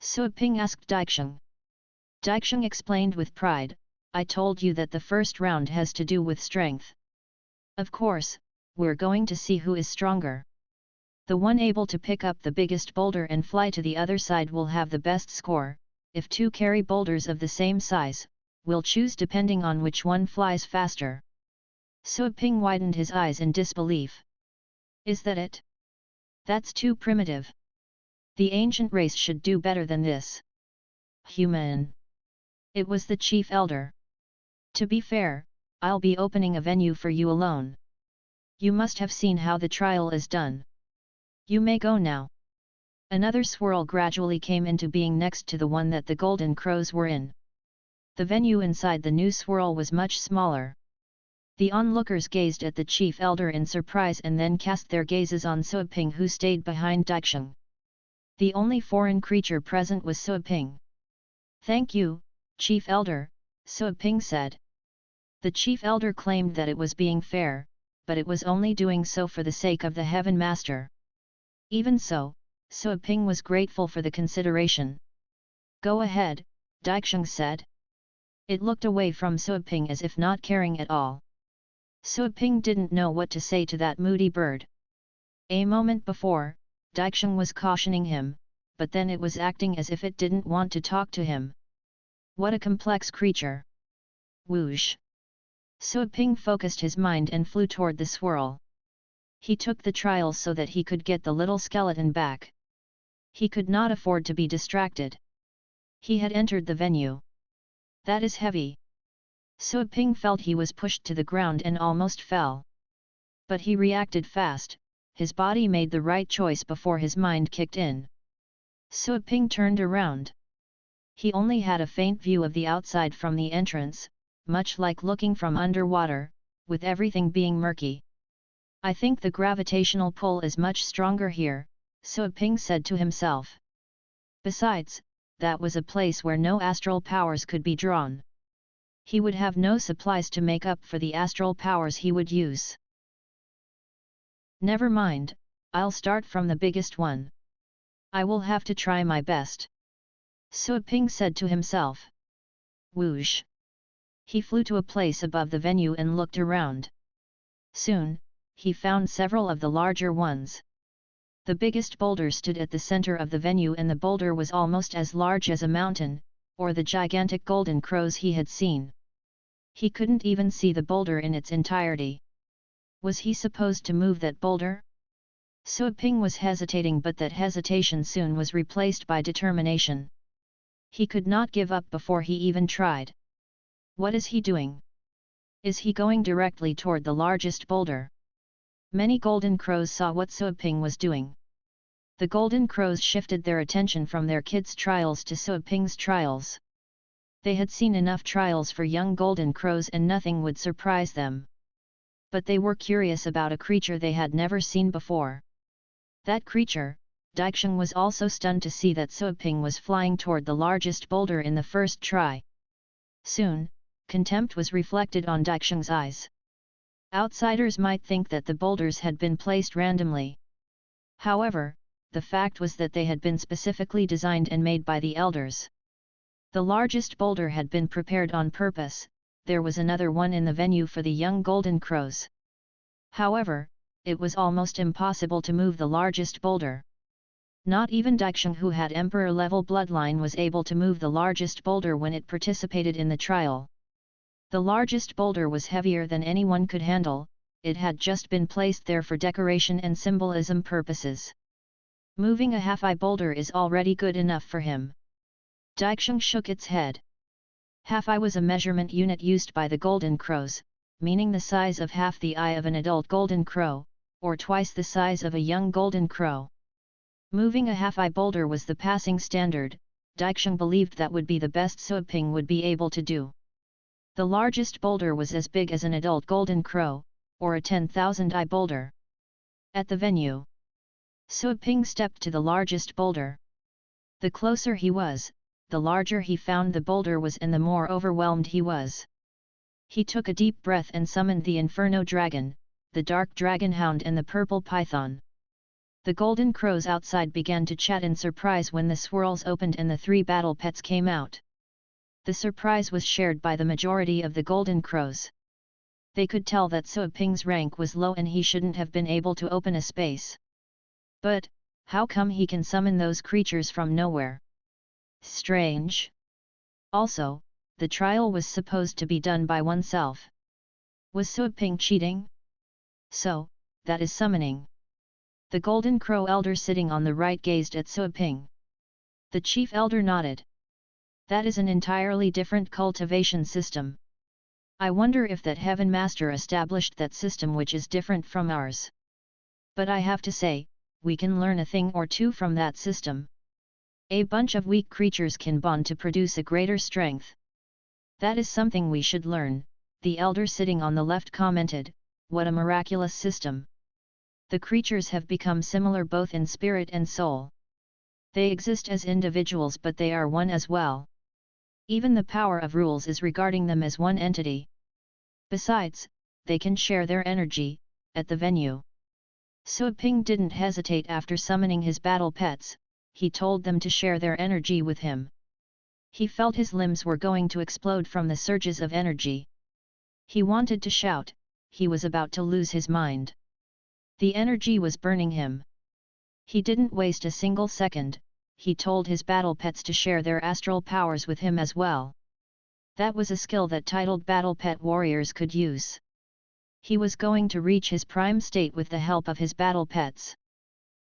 So Ping asked Daixing. Daixing explained with pride, I told you that the first round has to do with strength. Of course, we're going to see who is stronger. The one able to pick up the biggest boulder and fly to the other side will have the best score. If two carry boulders of the same size, we'll choose depending on which one flies faster. So Ping widened his eyes in disbelief. Is that it? That's too primitive. The ancient race should do better than this. Human. It was the chief elder. To be fair, I'll be opening a venue for you alone. You must have seen how the trial is done. You may go now. Another swirl gradually came into being next to the one that the golden crows were in. The venue inside the new swirl was much smaller. The onlookers gazed at the chief elder in surprise and then cast their gazes on So Ping, who stayed behind Daixing. The only foreign creature present was So Ping. Thank you, chief elder, So Ping said. The chief elder claimed that it was being fair, but it was only doing so for the sake of the Heaven Master. Even so, So Ping was grateful for the consideration. Go ahead, Daixing said. It looked away from So Ping as if not caring at all. So Ping didn't know what to say to that moody bird. A moment before, Daixing was cautioning him, but then it was acting as if it didn't want to talk to him. What a complex creature! Whoosh! So Ping focused his mind and flew toward the swirl. He took the trial so that he could get the little skeleton back. He could not afford to be distracted. He had entered the venue. That is heavy. So Ping felt he was pushed to the ground and almost fell. But he reacted fast, his body made the right choice before his mind kicked in. So Ping turned around. He only had a faint view of the outside from the entrance, much like looking from underwater, with everything being murky. I think the gravitational pull is much stronger here, So Ping said to himself. Besides, that was a place where no astral powers could be drawn. He would have no supplies to make up for the astral powers he would use. Never mind, I'll start from the biggest one. I will have to try my best. So Ping said to himself. Whoosh! He flew to a place above the venue and looked around. Soon, he found several of the larger ones. The biggest boulder stood at the center of the venue and the boulder was almost as large as a mountain, or the gigantic golden crows he had seen. He couldn't even see the boulder in its entirety. Was he supposed to move that boulder? So Ping was hesitating, but that hesitation soon was replaced by determination. He could not give up before he even tried. What is he doing? Is he going directly toward the largest boulder? Many golden crows saw what So Ping was doing. The golden crows shifted their attention from their kids' trials to So Ping's trials. They had seen enough trials for young golden crows and nothing would surprise them. But they were curious about a creature they had never seen before. That creature, Daixing was also stunned to see that So Ping was flying toward the largest boulder in the first try. Soon, contempt was reflected on Daixing's eyes. Outsiders might think that the boulders had been placed randomly. However, the fact was that they had been specifically designed and made by the elders. The largest boulder had been prepared on purpose. There was another one in the venue for the young golden crows. However, it was almost impossible to move the largest boulder. Not even Daixing, who had emperor-level bloodline, was able to move the largest boulder when it participated in the trial. The largest boulder was heavier than anyone could handle, it had just been placed there for decoration and symbolism purposes. Moving a half-eye boulder is already good enough for him. Daixing shook its head. Half-eye was a measurement unit used by the golden crows, meaning the size of half the eye of an adult golden crow, or twice the size of a young golden crow. Moving a half-eye boulder was the passing standard. Daixing believed that would be the best Suoping would be able to do. The largest boulder was as big as an adult golden crow, or a 10,000-eye boulder. At the venue, Suoping stepped to the largest boulder. The closer he was, the larger he found the boulder was and the more overwhelmed he was. He took a deep breath and summoned the Inferno Dragon, the Dark Dragon Hound and the Purple Python. The golden crows outside began to chat in surprise when the swirls opened and the 3 battle pets came out. The surprise was shared by the majority of the golden crows. They could tell that Suoping's rank was low and he shouldn't have been able to open a space. But, how come he can summon those creatures from nowhere? Strange. Also, the trial was supposed to be done by oneself. Was Suoping cheating? So, that is summoning. The golden crow elder sitting on the right gazed at Suoping. The chief elder nodded. That is an entirely different cultivation system. I wonder if that Heaven Master established that system which is different from ours. But I have to say, we can learn a thing or two from that system. A bunch of weak creatures can bond to produce a greater strength. That is something we should learn, the elder sitting on the left commented. What a miraculous system. The creatures have become similar both in spirit and soul. They exist as individuals but they are one as well. Even the power of rules is regarding them as one entity. Besides, they can share their energy. At the venue, Suoping didn't hesitate after summoning his battle pets, he told them to share their energy with him. He felt his limbs were going to explode from the surges of energy. He wanted to shout, he was about to lose his mind. The energy was burning him. He didn't waste a single second, he told his battle pets to share their astral powers with him as well. That was a skill that titled battle pet warriors could use. He was going to reach his prime state with the help of his battle pets.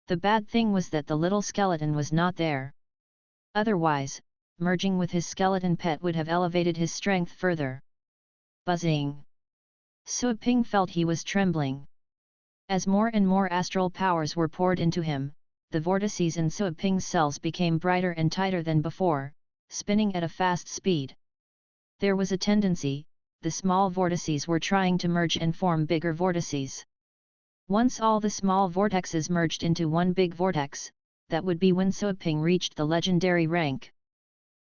The bad thing was that the little skeleton was not there. Otherwise, merging with his skeleton pet would have elevated his strength further. Buzzing. Suoping felt he was trembling. As more and more astral powers were poured into him, the vortices in Suoping's cells became brighter and tighter than before, spinning at a fast speed. There was a tendency, the small vortices were trying to merge and form bigger vortices. Once all the small vortexes merged into one big vortex, that would be when Suoping reached the legendary rank.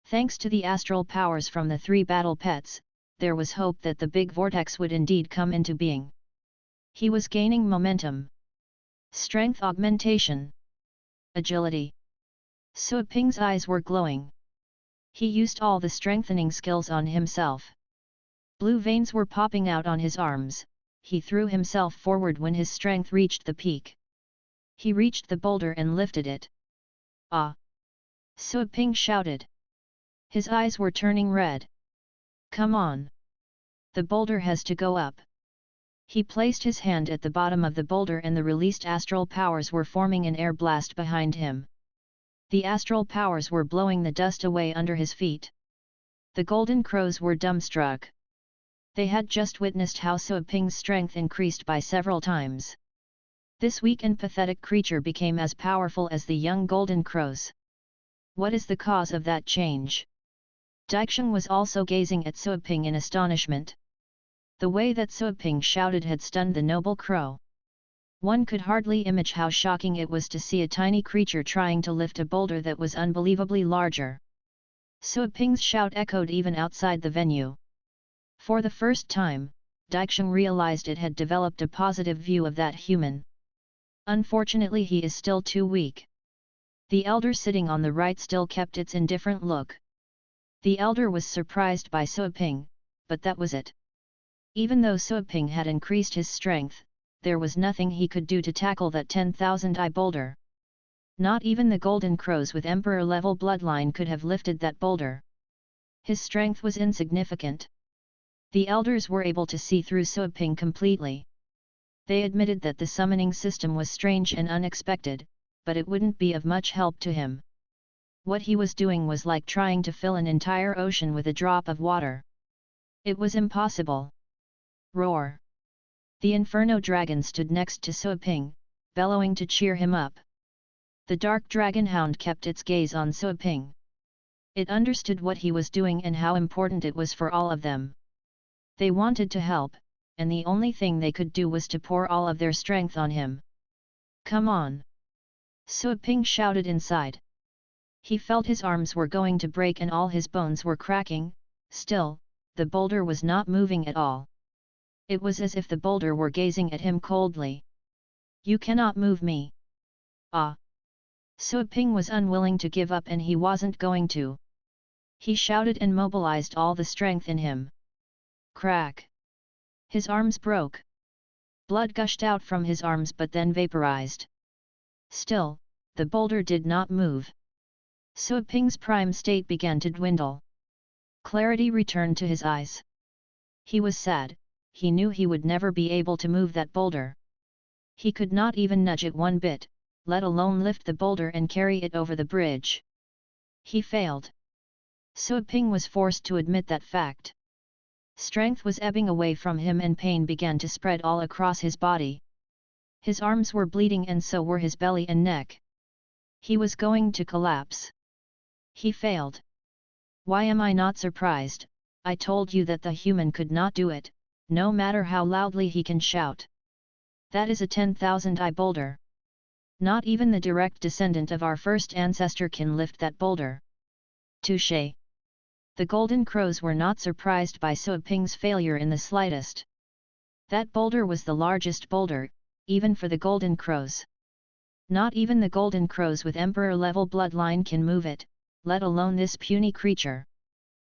Thanks to the astral powers from the 3 battle pets, there was hope that the big vortex would indeed come into being. He was gaining momentum. Strength augmentation. Agility. Suoping's eyes were glowing. He used all the strengthening skills on himself. Blue veins were popping out on his arms, he threw himself forward when his strength reached the peak. He reached the boulder and lifted it. Ah! Suoping shouted. His eyes were turning red. Come on! The boulder has to go up. He placed his hand at the bottom of the boulder and the released astral powers were forming an air blast behind him. The astral powers were blowing the dust away under his feet. The golden crows were dumbstruck. They had just witnessed how Suoping's strength increased by several times. This weak and pathetic creature became as powerful as the young golden crows. What is the cause of that change? Daixing was also gazing at Suoping in astonishment. The way that Suoping shouted had stunned the noble crow. One could hardly imagine how shocking it was to see a tiny creature trying to lift a boulder that was unbelievably larger. Suoping's shout echoed even outside the venue. For the first time, Daixing realized it had developed a positive view of that human. Unfortunately, he is still too weak. The elder sitting on the right still kept its indifferent look. The elder was surprised by Suoping, but that was it. Even though Suoping had increased his strength, there was nothing he could do to tackle that 10,000-eye boulder. Not even the golden crows with emperor-level bloodline could have lifted that boulder. His strength was insignificant. The elders were able to see through Suoping completely. They admitted that the summoning system was strange and unexpected, but it wouldn't be of much help to him. What he was doing was like trying to fill an entire ocean with a drop of water. It was impossible. Roar! The Inferno Dragon stood next to Suoping, bellowing to cheer him up. The dark dragon hound kept its gaze on Suoping. It understood what he was doing and how important it was for all of them. They wanted to help, and the only thing they could do was to pour all of their strength on him. Come on! Suoping shouted inside. He felt his arms were going to break and all his bones were cracking. Still, the boulder was not moving at all. It was as if the boulder were gazing at him coldly. You cannot move me. Ah! Suoping was unwilling to give up and he wasn't going to. He shouted and mobilized all the strength in him. Crack! His arms broke. Blood gushed out from his arms but then vaporized. Still, the boulder did not move. Suoping's prime state began to dwindle. Clarity returned to his eyes. He was sad, he knew he would never be able to move that boulder. He could not even nudge it one bit, let alone lift the boulder and carry it over the bridge. He failed. Suoping was forced to admit that fact. Strength was ebbing away from him and pain began to spread all across his body. His arms were bleeding and so were his belly and neck. He was going to collapse. He failed. Why am I not surprised? I told you that the human could not do it, no matter how loudly he can shout. That is a 10,000-eye boulder. Not even the direct descendant of our first ancestor can lift that boulder. Touché! The golden crows were not surprised by Suoping's failure in the slightest. That boulder was the largest boulder, even for the golden crows. Not even the golden crows with emperor-level bloodline can move it, let alone this puny creature.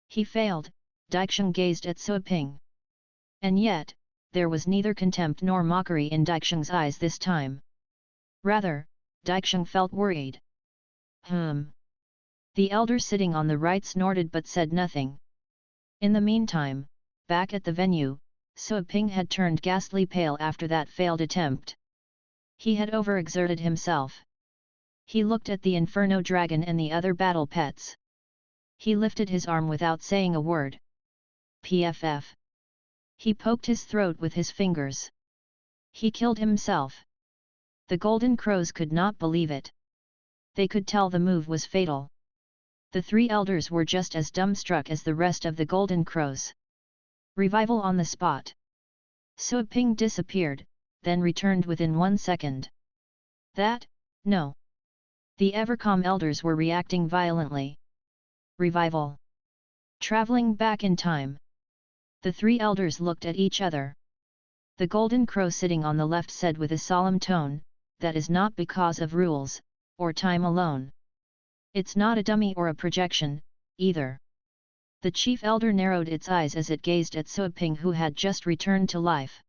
He failed. Daixing gazed at Suoping. And yet, there was neither contempt nor mockery in Daixing's eyes this time. Rather, Daixing felt worried. The elder sitting on the right snorted but said nothing. In the meantime, back at the venue, Suoping had turned ghastly pale after that failed attempt. He had overexerted himself. He looked at the Inferno Dragon and the other battle pets. He lifted his arm without saying a word. PFF. He poked his throat with his fingers. He killed himself. The golden crows could not believe it. They could tell the move was fatal. The three elders were just as dumbstruck as the rest of the golden crows. Revival on the spot. Suoping disappeared, then returned within 1 second. That? No. The Evercalm elders were reacting violently. Revival. Traveling back in time. The three elders looked at each other. The golden crow sitting on the left said with a solemn tone, that is not because of rules, or time alone. It's not a dummy or a projection, either. The chief elder narrowed its eyes as it gazed at Suoping who had just returned to life.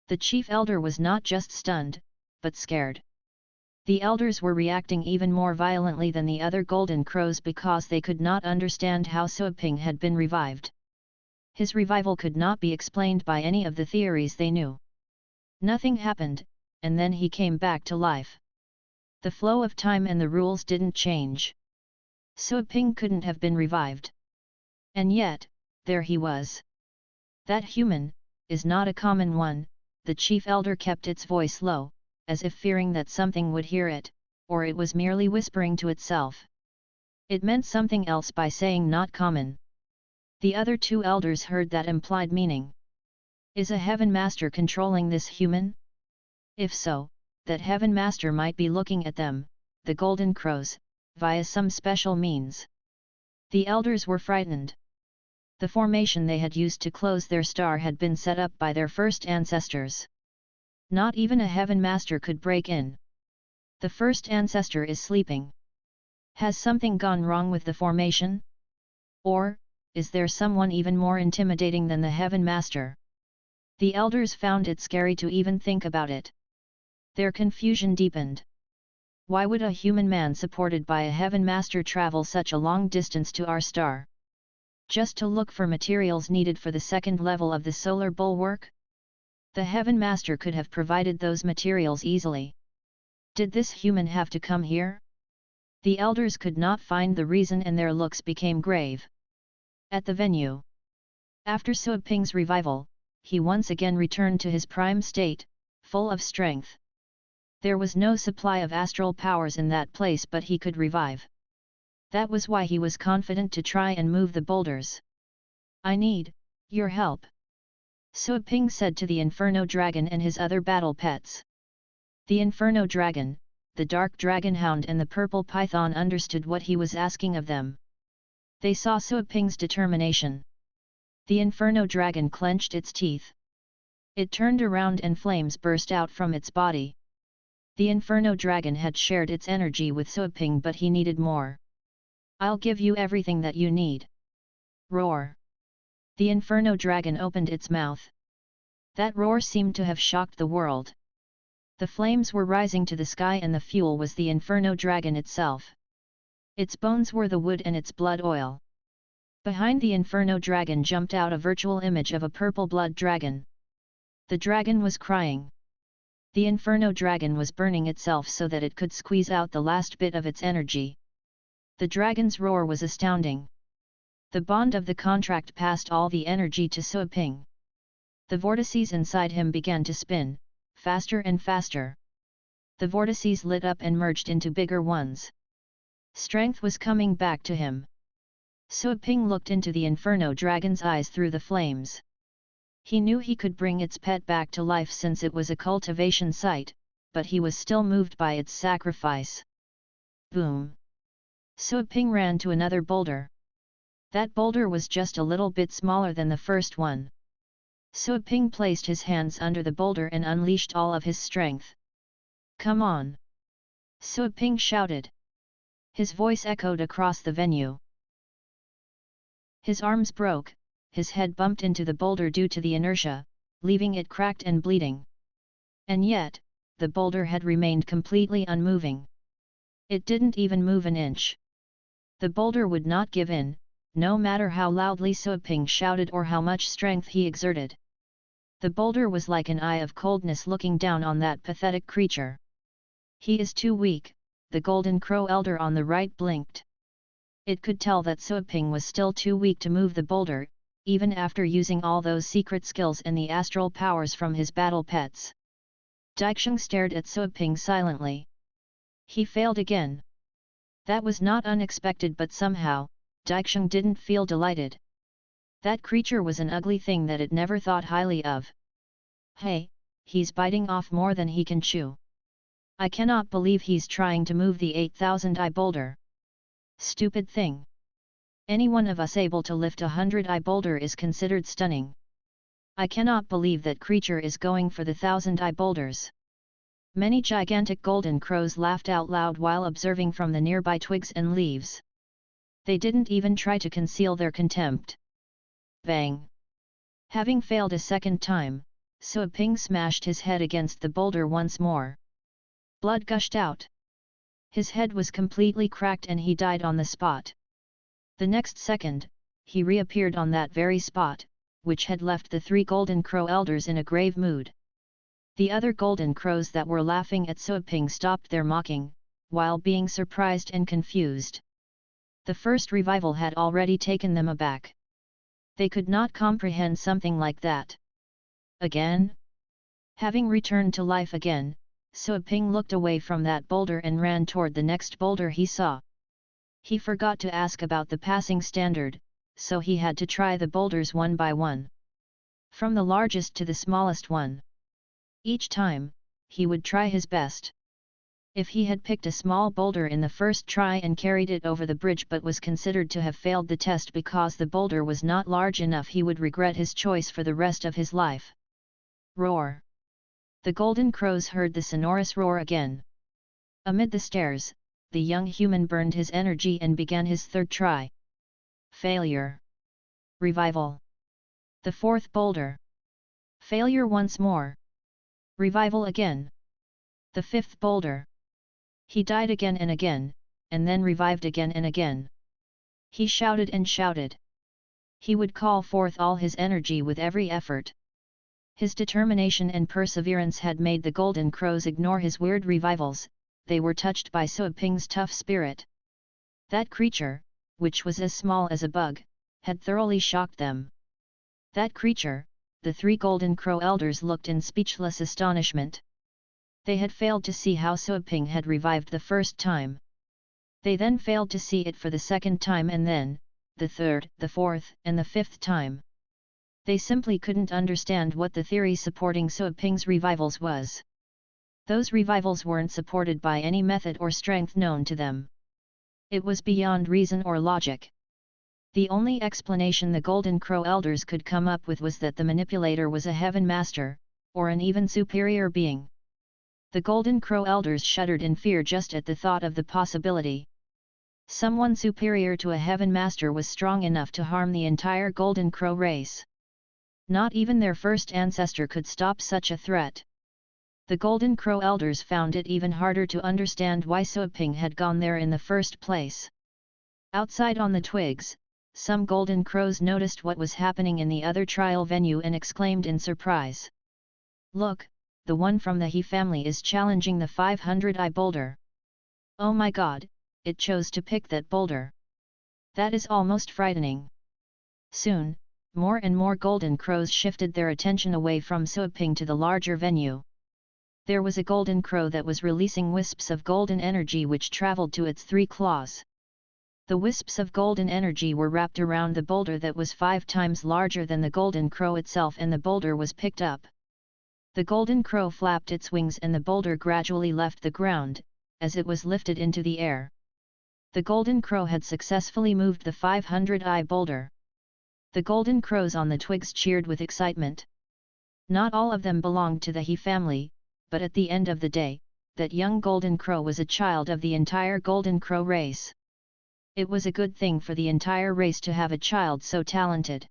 The chief elder was not just stunned, but scared. The elders were reacting even more violently than the other golden crows because they could not understand how Suoping had been revived. His revival could not be explained by any of the theories they knew. Nothing happened, and then he came back to life. The flow of time and the rules didn't change. Suoping couldn't have been revived. And yet, there he was. That human, is not a common one, the chief elder kept its voice low, as if fearing that something would hear it, or it was merely whispering to itself. It meant something else by saying not common. The other two elders heard that implied meaning. Is a heaven master controlling this human? If so, that heaven master might be looking at them, the golden crows, via some special means. The elders were frightened. The formation they had used to close their star had been set up by their first ancestors. Not even a heaven master could break in. The first ancestor is sleeping. Has something gone wrong with the formation? Or, is there someone even more intimidating than the heaven master? The elders found it scary to even think about it. Their confusion deepened. Why would a human man supported by a heaven master travel such a long distance to our star? Just to look for materials needed for the second level of the solar bulwark? The heaven master could have provided those materials easily. Did this human have to come here? The elders could not find the reason and their looks became grave. At the venue. After Suoping's revival, he once again returned to his prime state, full of strength. There was no supply of astral powers in that place, but he could revive. That was why he was confident to try and move the boulders. I need your help, Suoping said to the Inferno Dragon and his other battle pets. The Inferno Dragon, the Dark Dragon Hound and the Purple Python understood what he was asking of them. They saw Suoping's determination. The Inferno Dragon clenched its teeth. It turned around and flames burst out from its body. The Inferno Dragon had shared its energy with Suoping, but he needed more. I'll give you everything that you need. Roar. The Inferno Dragon opened its mouth. That roar seemed to have shocked the world. The flames were rising to the sky and the fuel was the Inferno Dragon itself. Its bones were the wood and its blood oil. Behind the Inferno Dragon jumped out a virtual image of a purple blood dragon. The dragon was crying. The Inferno Dragon was burning itself so that it could squeeze out the last bit of its energy. The dragon's roar was astounding. The bond of the contract passed all the energy to Suoping. The vortices inside him began to spin, faster and faster. The vortices lit up and merged into bigger ones. Strength was coming back to him. Suoping looked into the Inferno Dragon's eyes through the flames. He knew he could bring its pet back to life since it was a cultivation site, but he was still moved by its sacrifice. Boom! Suoping ran to another boulder. That boulder was just a little bit smaller than the first one. Suoping placed his hands under the boulder and unleashed all of his strength. Come on! Suoping shouted. His voice echoed across the venue. His arms broke, his head bumped into the boulder due to the inertia, leaving it cracked and bleeding. And yet, the boulder had remained completely unmoving. It didn't even move an inch. The boulder would not give in, no matter how loudly Suoping shouted or how much strength he exerted. The boulder was like an eye of coldness looking down on that pathetic creature. He is too weak, the Golden Crow Elder on the right blinked. It could tell that Suoping was still too weak to move the boulder, even after using all those secret skills and the astral powers from his battle pets. Daixing stared at Suoping silently. He failed again. That was not unexpected, but somehow, Daixing didn't feel delighted. That creature was an ugly thing that it never thought highly of. Hey, he's biting off more than he can chew. I cannot believe he's trying to move the 8,000-eye boulder. Stupid thing. Any one of us able to lift 100-eye boulder is considered stunning. I cannot believe that creature is going for the 1,000-eye boulders. Many gigantic golden crows laughed out loud while observing from the nearby twigs and leaves. They didn't even try to conceal their contempt. Bang! Having failed a second time, Suoping smashed his head against the boulder once more. Blood gushed out. His head was completely cracked and he died on the spot. The next second, he reappeared on that very spot, which had left the 3 Golden Crow Elders in a grave mood. The other Golden Crows that were laughing at Suoping stopped their mocking, while being surprised and confused. The first revival had already taken them aback. They could not comprehend something like that. Again? Having returned to life again, Suoping looked away from that boulder and ran toward the next boulder he saw. He forgot to ask about the passing standard, so he had to try the boulders one by one. From the largest to the smallest one. Each time, he would try his best. If he had picked a small boulder in the first try and carried it over the bridge but was considered to have failed the test because the boulder was not large enough, he would regret his choice for the rest of his life. Roar! The Golden Crows heard the sonorous roar again. Amid the stares, the young human burned his energy and began his third try. Failure. Revival. The fourth boulder. Failure once more. Revival again. The fifth boulder. He died again and again, and then revived again and again. He shouted and shouted. He would call forth all his energy with every effort. His determination and perseverance had made the golden crows ignore his weird revivals. They were touched by So Ping's tough spirit. That creature, which was as small as a bug, had thoroughly shocked them. That creature, the three golden crow elders looked in speechless astonishment. They had failed to see how So Ping had revived the first time. They then failed to see it for the second time, and then, the third, the fourth, and the fifth time. They simply couldn't understand what the theory supporting So Ping's revivals was. Those revivals weren't supported by any method or strength known to them. It was beyond reason or logic. The only explanation the Golden Crow elders could come up with was that the manipulator was a heaven master, or an even superior being. The Golden Crow elders shuddered in fear just at the thought of the possibility. Someone superior to a heaven master was strong enough to harm the entire Golden Crow race. Not even their first ancestor could stop such a threat. The Golden Crow elders found it even harder to understand why So Ping had gone there in the first place. Outside on the twigs, some golden crows noticed what was happening in the other trial venue and exclaimed in surprise. "Look, the one from the He family is challenging the 500-eye boulder. Oh my god, it chose to pick that boulder. That is almost frightening." Soon, more and more golden crows shifted their attention away from So Ping to the larger venue. There was a golden crow that was releasing wisps of golden energy which traveled to its three claws. The wisps of golden energy were wrapped around the boulder that was 5 times larger than the golden crow itself, and the boulder was picked up. The golden crow flapped its wings and the boulder gradually left the ground, as it was lifted into the air. The golden crow had successfully moved the 500-eye boulder. The golden crows on the twigs cheered with excitement. Not all of them belonged to the He family, but at the end of the day, that young golden crow was a child of the entire golden crow race. It was a good thing for the entire race to have a child so talented.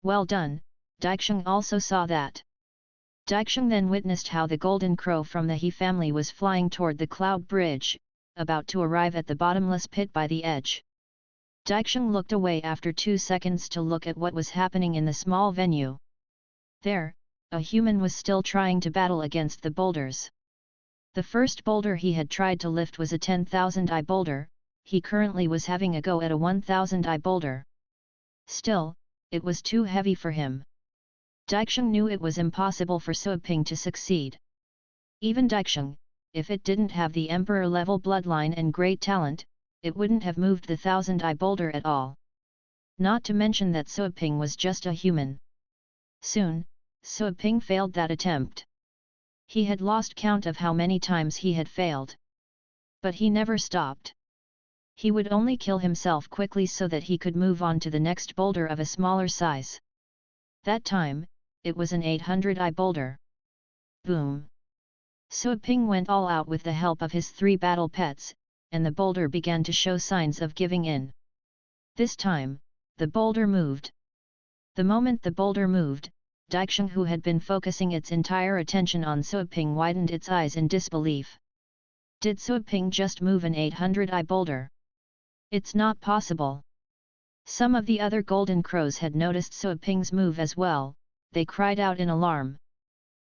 Well done, Daixing also saw that. Daixing then witnessed how the golden crow from the He family was flying toward the cloud bridge, about to arrive at the bottomless pit by the edge. Daixing looked away after 2 seconds to look at what was happening in the small venue. There, a human was still trying to battle against the boulders. The first boulder he had tried to lift was a 10,000-eye boulder. He currently was having a go at a 1,000-eye boulder. Still, it was too heavy for him. Daixing knew it was impossible for So Ping to succeed. Even Daixing, if it didn't have the emperor-level bloodline and great talent, it wouldn't have moved the 1,000-eye boulder at all. Not to mention that So Ping was just a human. Soon, So Ping failed that attempt. He had lost count of how many times he had failed. But he never stopped. He would only kill himself quickly so that he could move on to the next boulder of a smaller size. That time, it was an 800-eye boulder. Boom! So Ping went all out with the help of his 3 battle pets, and the boulder began to show signs of giving in. This time, the boulder moved. The moment the boulder moved, Daixing, who had been focusing its entire attention on So Ping, widened its eyes in disbelief. Did So Ping just move an 800-eye boulder? It's not possible. Some of the other golden crows had noticed So Ping's move as well. They cried out in alarm.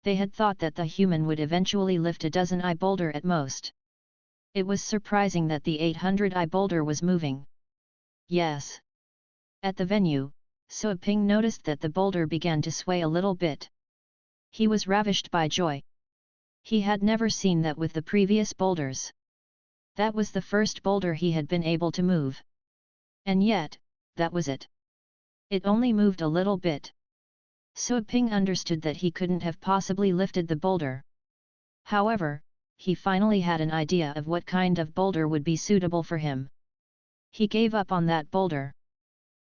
They had thought that the human would eventually lift a 12-eye boulder at most. It was surprising that the 800-eye boulder was moving. Yes. At the venue, So Ping noticed that the boulder began to sway a little bit. He was ravished by joy. He had never seen that with the previous boulders. That was the first boulder he had been able to move. And yet, that was it. It only moved a little bit. So Ping understood that he couldn't have possibly lifted the boulder. However, he finally had an idea of what kind of boulder would be suitable for him. He gave up on that boulder.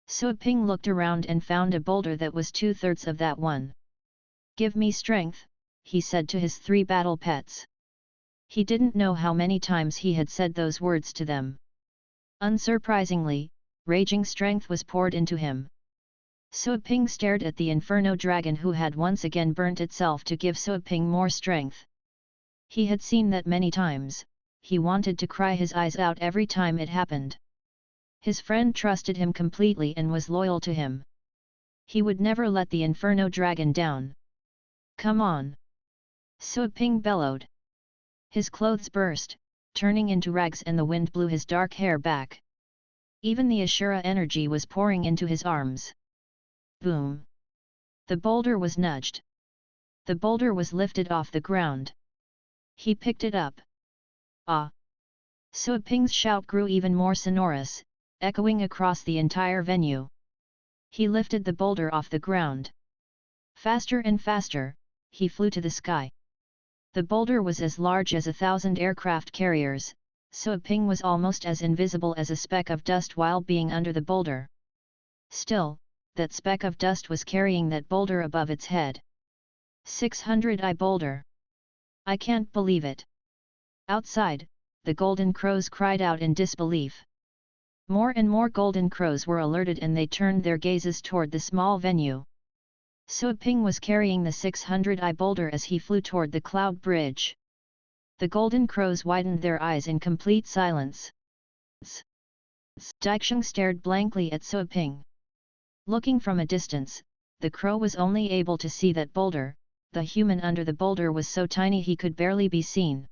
So Ping looked around and found a boulder that was 2/3 of that one. "Give me strength," he said to his 3 battle pets. He didn't know how many times he had said those words to them. Unsurprisingly, raging strength was poured into him. Suoping stared at the inferno dragon who had once again burnt itself to give Suoping more strength. He had seen that many times. He wanted to cry his eyes out every time it happened. His friend trusted him completely and was loyal to him. He would never let the inferno dragon down. "Come on!" Suoping bellowed. His clothes burst, turning into rags, and the wind blew his dark hair back. Even the Ashura energy was pouring into his arms. Boom! The boulder was nudged. The boulder was lifted off the ground. He picked it up. "Ah!" Suoping's shout grew even more sonorous, echoing across the entire venue. He lifted the boulder off the ground. Faster and faster, he flew to the sky. The boulder was as large as 1,000 aircraft carriers. Suoping was almost as invisible as a speck of dust while being under the boulder. Still, that speck of dust was carrying that boulder above its head. 600-eye boulder! I can't believe it! Outside, the golden crows cried out in disbelief. More and more golden crows were alerted, and they turned their gazes toward the small venue. Suoping was carrying the 600-eye boulder as he flew toward the cloud bridge. The golden crows widened their eyes in complete silence. Daixing stared blankly at Suoping. Looking from a distance, the crow was only able to see that boulder. The human under the boulder was so tiny he could barely be seen.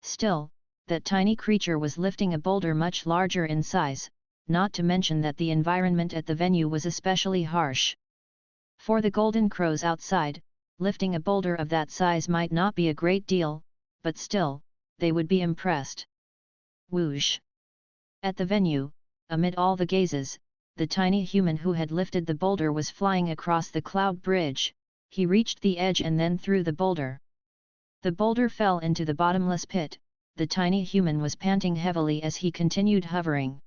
Still, that tiny creature was lifting a boulder much larger in size, not to mention that the environment at the venue was especially harsh. For the golden crows outside, lifting a boulder of that size might not be a great deal, but still, they would be impressed. Whoosh! At the venue, amid all the gazes, the tiny human who had lifted the boulder was flying across the cloud bridge. He reached the edge and then threw the boulder. The boulder fell into the bottomless pit. The tiny human was panting heavily as he continued hovering.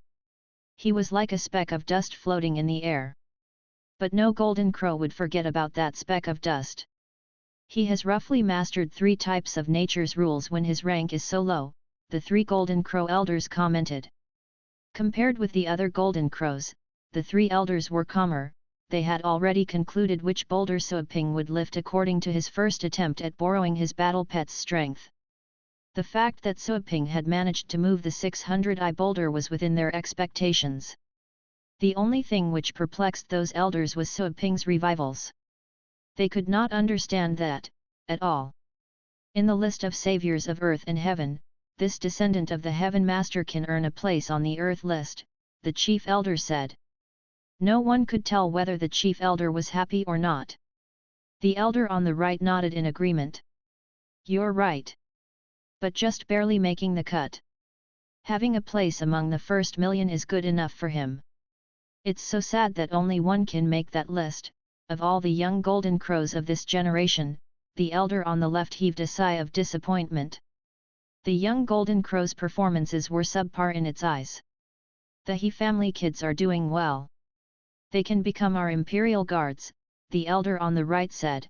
He was like a speck of dust floating in the air. But no golden crow would forget about that speck of dust. He has roughly mastered 3 types of nature's rules when his rank is so low, the 3 golden crow elders commented. Compared with the other golden crows, the 3 elders were calmer. They had already concluded which boulder Suoping would lift according to his first attempt at borrowing his battle pet's strength. The fact that Suoping had managed to move the 600-eye boulder was within their expectations. The only thing which perplexed those elders was Suoping's revivals. They could not understand that, at all. In the list of saviors of earth and heaven, this descendant of the Heaven Master can earn a place on the earth list, the chief elder said. No one could tell whether the chief elder was happy or not. The elder on the right nodded in agreement. You're right. But just barely making the cut. Having a place among the first million is good enough for him. It's so sad that only one can make that list. Of all the young golden crows of this generation, the elder on the left heaved a sigh of disappointment. The young golden crow's performances were subpar in its eyes. The He family kids are doing well. They can become our imperial guards, the elder on the right said.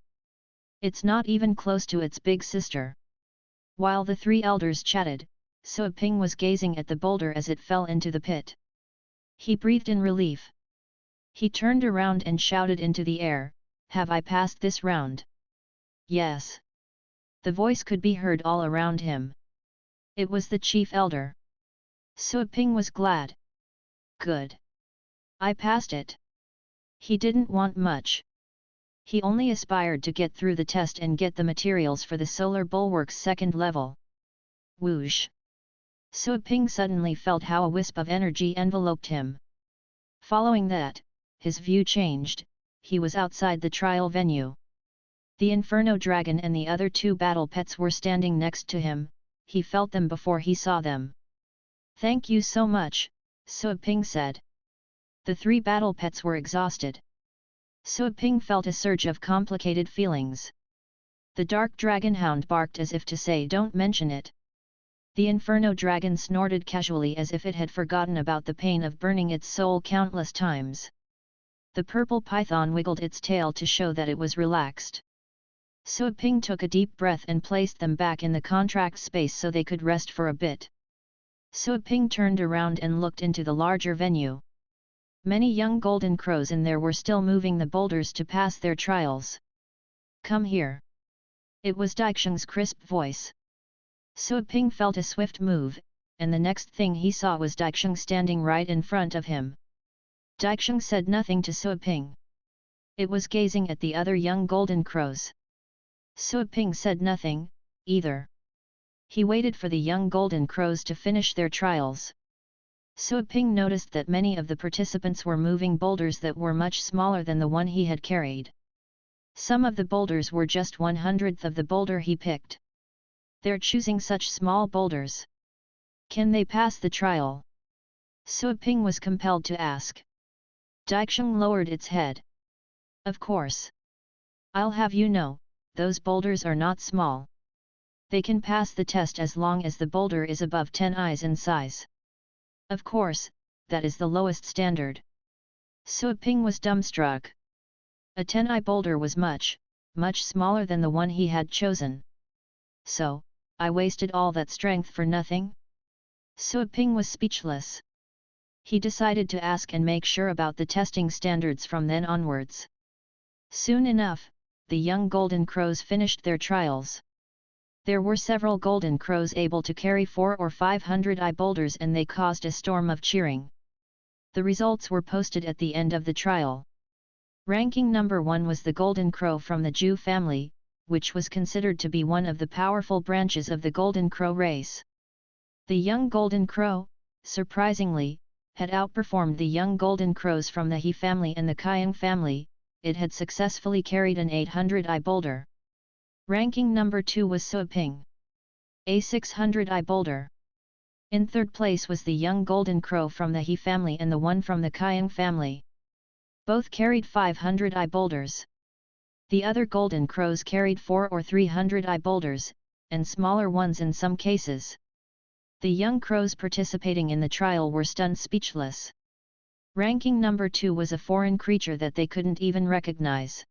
It's not even close to its big sister. While the 3 elders chatted, Suoping was gazing at the boulder as it fell into the pit. He breathed in relief. He turned around and shouted into the air, "Have I passed this round?" Yes. The voice could be heard all around him. It was the chief elder. Suoping was glad. Good. I passed it. He didn't want much. He only aspired to get through the test and get the materials for the solar bulwark's 2nd level. Whoosh! Suoping suddenly felt how a wisp of energy enveloped him. Following that, his view changed. He was outside the trial venue. The Inferno Dragon and the other 2 battle pets were standing next to him. He felt them before he saw them. Thank you so much, Suoping said. The 3 battle pets were exhausted. Suoping felt a surge of complicated feelings. The dark dragon hound barked as if to say don't mention it. The Inferno Dragon snorted casually as if it had forgotten about the pain of burning its soul countless times. The purple python wiggled its tail to show that it was relaxed. Suoping took a deep breath and placed them back in the contract space so they could rest for a bit. Suoping turned around and looked into the larger venue. Many young golden crows in there were still moving the boulders to pass their trials. "Come here." It was Daixing's crisp voice. Suoping felt a swift move, and the next thing he saw was Daixing standing right in front of him. Daixing said nothing to Suoping. It was gazing at the other young golden crows. Suoping said nothing, either. He waited for the young golden crows to finish their trials. Suoping noticed that many of the participants were moving boulders that were much smaller than the one he had carried. Some of the boulders were just 1/100th of the boulder he picked. They're choosing such small boulders. Can they pass the trial? Suoping was compelled to ask. Daixing lowered its head. Of course. I'll have you know, those boulders are not small. They can pass the test as long as the boulder is above 10 eyes in size. Of course, that is the lowest standard. Suoping was dumbstruck. A 10-eye boulder was much smaller than the one he had chosen. So, I wasted all that strength for nothing? Suoping was speechless. He decided to ask and make sure about the testing standards from then onwards. Soon enough, the young golden crows finished their trials. There were several golden crows able to carry 400 or 500 eye boulders, and they caused a storm of cheering. The results were posted at the end of the trial. Ranking number 1 was the golden crow from the Jew family, which was considered to be one of the powerful branches of the golden crow race. The young golden crow, surprisingly, had outperformed the young golden crows from the He family and the Kyung family. It had successfully carried an 800-eye boulder. Ranking number 2 was Suoping, a 600-eye boulder. In third place was the young golden crow from the He family and the one from the Kyung family. Both carried 500-eye boulders. The other golden crows carried 400 or 300-eye boulders, and smaller ones in some cases. The young crows participating in the trial were stunned speechless. Ranking number 2 was a foreign creature that they couldn't even recognize.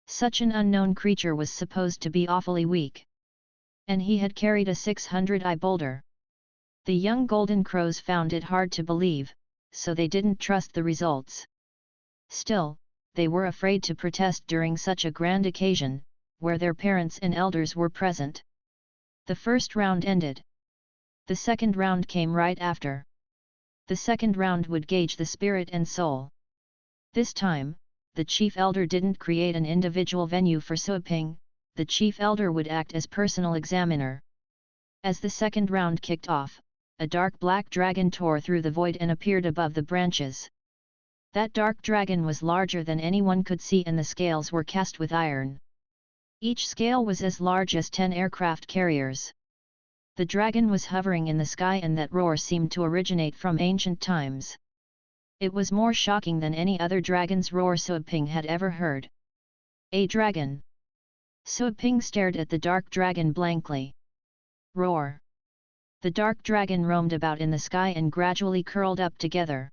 Such an unknown creature was supposed to be awfully weak. And he had carried a 600-eye boulder. The young golden crows found it hard to believe, so they didn't trust the results. Still, they were afraid to protest during such a grand occasion, where their parents and elders were present. The first round ended. The second round came right after. The second round would gauge the spirit and soul. This time, the chief elder didn't create an individual venue for Suoping. The chief elder would act as personal examiner. As the second round kicked off, a dark black dragon tore through the void and appeared above the branches. That dark dragon was larger than anyone could see, and the scales were cast with iron. Each scale was as large as 10 aircraft carriers. The dragon was hovering in the sky, and that roar seemed to originate from ancient times. It was more shocking than any other dragon's roar Suoping had ever heard. A dragon! Suoping stared at the dark dragon blankly. Roar! The dark dragon roamed about in the sky and gradually curled up together.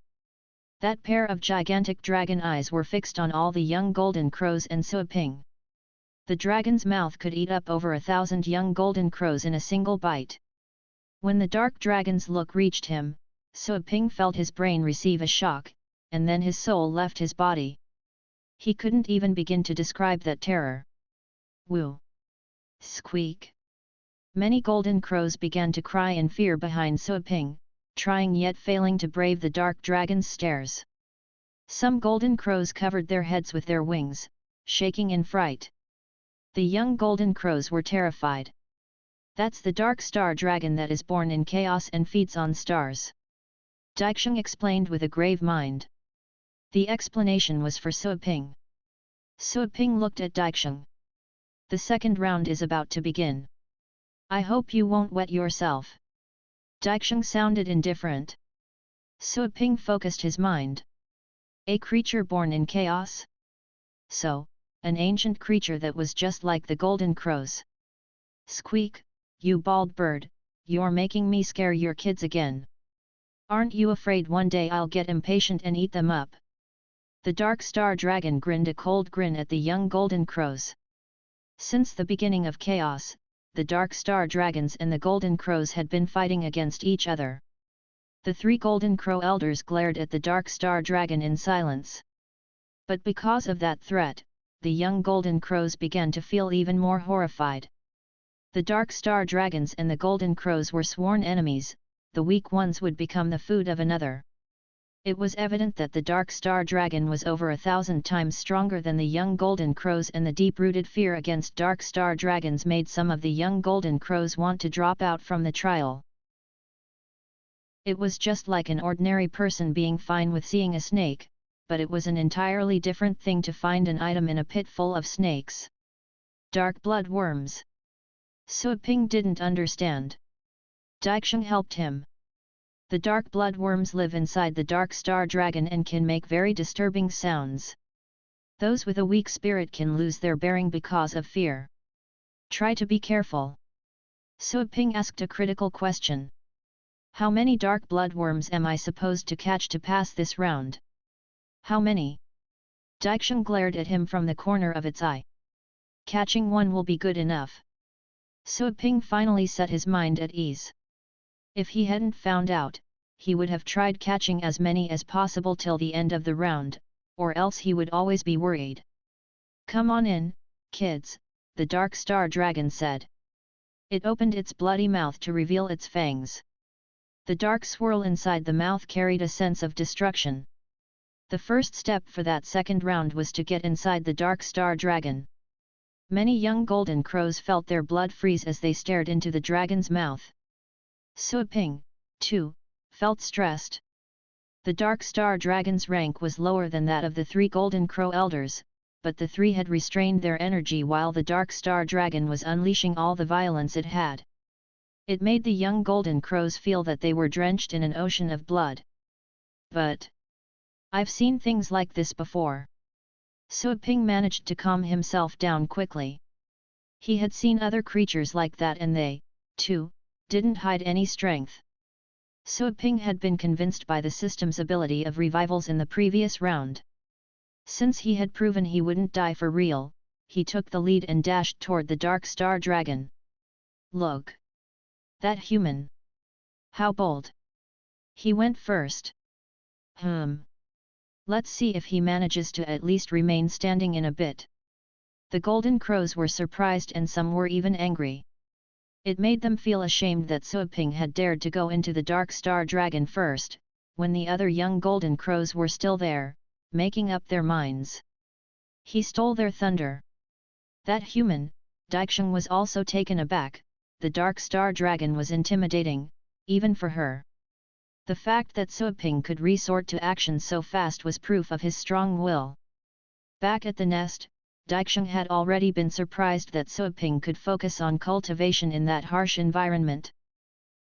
That pair of gigantic dragon eyes were fixed on all the young golden crows and Suoping. The dragon's mouth could eat up over 1,000 young golden crows in a single bite. When the dark dragon's look reached him, Suoping felt his brain receive a shock, and then his soul left his body. He couldn't even begin to describe that terror. Woo! Squeak! Many golden crows began to cry in fear behind Suoping, trying yet failing to brave the dark dragon's stares. Some golden crows covered their heads with their wings, shaking in fright. The young golden crows were terrified. That's the dark star dragon that is born in chaos and feeds on stars. Daixing explained with a grave mind. The explanation was for Suoping. Suoping looked at Daixing. The second round is about to begin. I hope you won't wet yourself. Daixing sounded indifferent. Suoping focused his mind. A creature born in chaos? So, an ancient creature that was just like the golden crows. Squeak, you bald bird, you're making me scare your kids again. Aren't you afraid one day I'll get impatient and eat them up? The dark star dragon grinned a cold grin at the young golden crows. Since the beginning of chaos, the dark star dragons and the golden crows had been fighting against each other. The 3 golden crow elders glared at the dark star dragon in silence. But because of that threat, the young golden crows began to feel even more horrified. The dark star dragons and the golden crows were sworn enemies, the weak ones would become the food of another. It was evident that the dark star dragon was over 1,000 times stronger than the young golden crows, and the deep-rooted fear against dark star dragons made some of the young golden crows want to drop out from the trial. It was just like an ordinary person being fine with seeing a snake, but it was an entirely different thing to find an item in a pit full of snakes. Dark blood worms. So Ping didn't understand. Daixing helped him. The dark blood worms live inside the dark star dragon and can make very disturbing sounds. Those with a weak spirit can lose their bearing because of fear. Try to be careful. So Ping asked a critical question. How many dark blood worms am I supposed to catch to pass this round? How many? Daixing glared at him from the corner of its eye. Catching one will be good enough. So Ping finally set his mind at ease. If he hadn't found out, he would have tried catching as many as possible till the end of the round, or else he would always be worried. Come on in, kids, the dark star dragon said. It opened its bloody mouth to reveal its fangs. The dark swirl inside the mouth carried a sense of destruction. The first step for that second round was to get inside the dark star dragon. Many young golden crows felt their blood freeze as they stared into the dragon's mouth. So Ping, too, felt stressed. The dark star dragon's rank was lower than that of the 3 golden crow elders, but the 3 had restrained their energy while the dark star dragon was unleashing all the violence it had. It made the young golden crows feel that they were drenched in an ocean of blood. But I've seen things like this before. So Ping managed to calm himself down quickly. He had seen other creatures like that and they, too, didn't hide any strength. So Ping had been convinced by the system's ability of revivals in the previous round. Since he had proven he wouldn't die for real, he took the lead and dashed toward the dark star dragon. Look! That human! How bold! He went first. Let's see if he manages to at least remain standing in a bit. The golden crows were surprised and some were even angry. It made them feel ashamed that So Ping had dared to go into the dark star dragon first, when the other young golden crows were still there, making up their minds. He stole their thunder. That human, Daixing was also taken aback. The dark star dragon was intimidating, even for her. The fact that So Ping could resort to action so fast was proof of his strong will. Back at the nest, Daixing had already been surprised that So Ping could focus on cultivation in that harsh environment.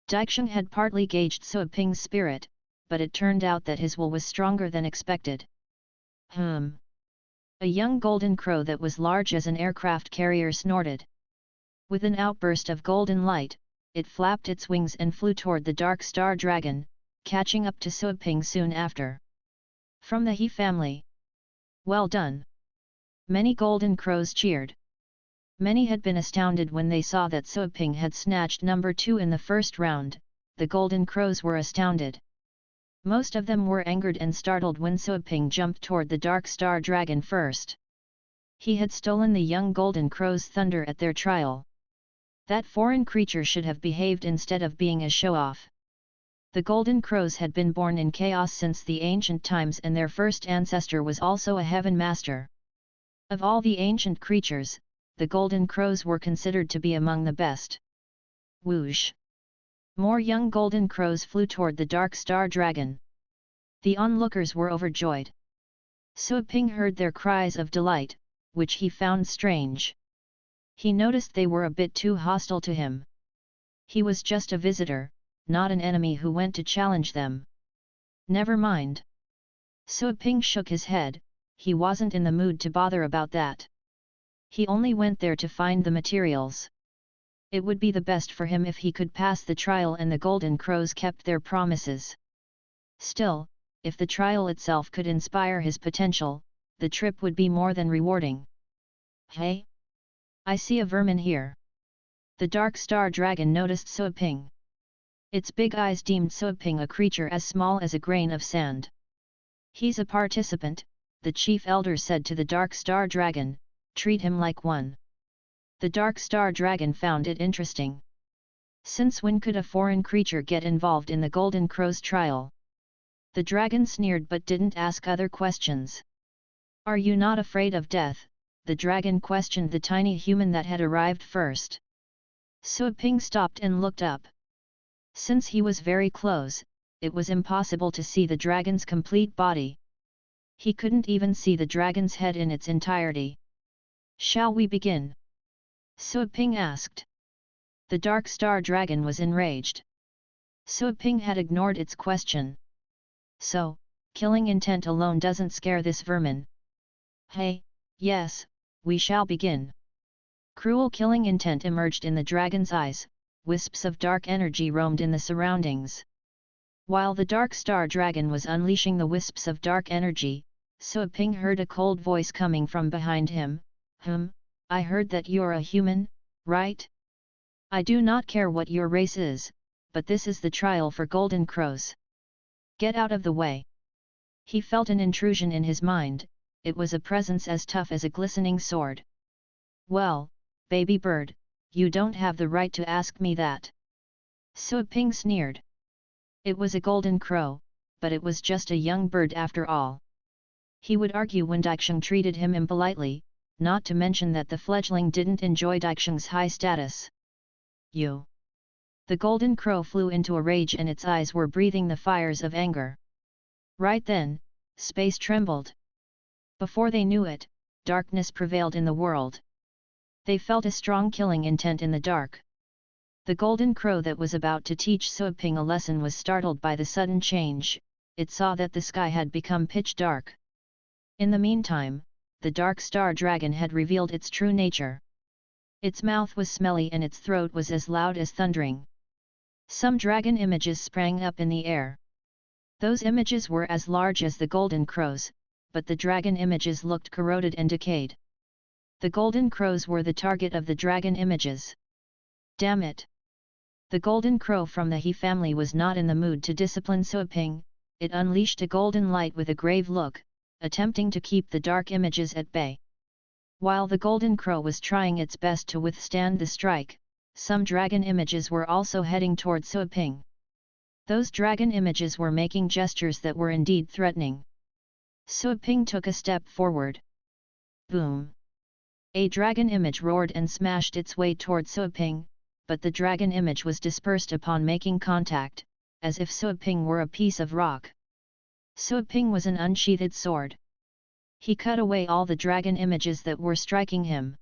Daixing had partly gauged So Ping's spirit, but it turned out that his will was stronger than expected. A young golden crow that was large as an aircraft carrier snorted. With an outburst of golden light, it flapped its wings and flew toward the dark star dragon, catching up to So Ping soon after. From the He family. Well done! Many golden crows cheered. Many had been astounded when they saw that So Ping had snatched number 2 in the first round. The golden crows were astounded. Most of them were angered and startled when So Ping jumped toward the dark star dragon first. He had stolen the young golden crow's thunder at their trial. That foreign creature should have behaved instead of being a show-off. The golden crows had been born in chaos since the ancient times and their first ancestor was also a heaven master. Of all the ancient creatures, the golden crows were considered to be among the best. Whoosh! More young golden crows flew toward the dark star dragon. The onlookers were overjoyed. So Ping heard their cries of delight, which he found strange. He noticed they were a bit too hostile to him. He was just a visitor, not an enemy who went to challenge them. Never mind. So Ping shook his head, he wasn't in the mood to bother about that. He only went there to find the materials. It would be the best for him if he could pass the trial and the golden crows kept their promises. Still, if the trial itself could inspire his potential, the trip would be more than rewarding. Hey! I see a vermin here. The dark star dragon noticed So Ping. Its big eyes deemed Suaping a creature as small as a grain of sand. He's a participant, the chief elder said to the Dark Star Dragon, treat him like one. The Dark Star Dragon found it interesting. Since when could a foreign creature get involved in the Golden Crow's trial? The dragon sneered but didn't ask other questions. Are you not afraid of death? The dragon questioned the tiny human that had arrived first. Suaping stopped and looked up. Since he was very close, it was impossible to see the dragon's complete body. He couldn't even see the dragon's head in its entirety. Shall we begin? Suaping asked. The Dark Star Dragon was enraged. Suaping had ignored its question. So, killing intent alone doesn't scare this vermin. Hey, yes, we shall begin. Cruel killing intent emerged in the dragon's eyes, wisps of dark energy roamed in the surroundings. While the Dark Star Dragon was unleashing the wisps of dark energy, Suaping heard a cold voice coming from behind him. I heard that you're a human, right? I do not care what your race is, but this is the trial for Golden Crows. Get out of the way. He felt an intrusion in his mind. It was a presence as tough as a glistening sword. Well, baby bird, you don't have the right to ask me that. Suaping sneered. It was a golden crow, but it was just a young bird after all. He would argue when Daixing treated him impolitely, not to mention that the fledgling didn't enjoy Daixing's high status. You! The golden crow flew into a rage and its eyes were breathing the fires of anger. Right then, space trembled. Before they knew it, darkness prevailed in the world. They felt a strong killing intent in the dark. The golden crow that was about to teach Suaping a lesson was startled by the sudden change. It saw that the sky had become pitch dark. In the meantime, the Dark Star Dragon had revealed its true nature. Its mouth was smelly and its throat was as loud as thundering. Some dragon images sprang up in the air. Those images were as large as the golden crows, but the dragon images looked corroded and decayed. The golden crows were the target of the dragon images. Damn it! The golden crow from the He family was not in the mood to discipline Suaping. It unleashed a golden light with a grave look, attempting to keep the dark images at bay. While the golden crow was trying its best to withstand the strike, some dragon images were also heading toward Suaping. Those dragon images were making gestures that were indeed threatening. Suaping took a step forward. Boom! A dragon image roared and smashed its way toward Suaping, but the dragon image was dispersed upon making contact, as if Suaping were a piece of rock. Suaping was an unsheathed sword. He cut away all the dragon images that were striking him.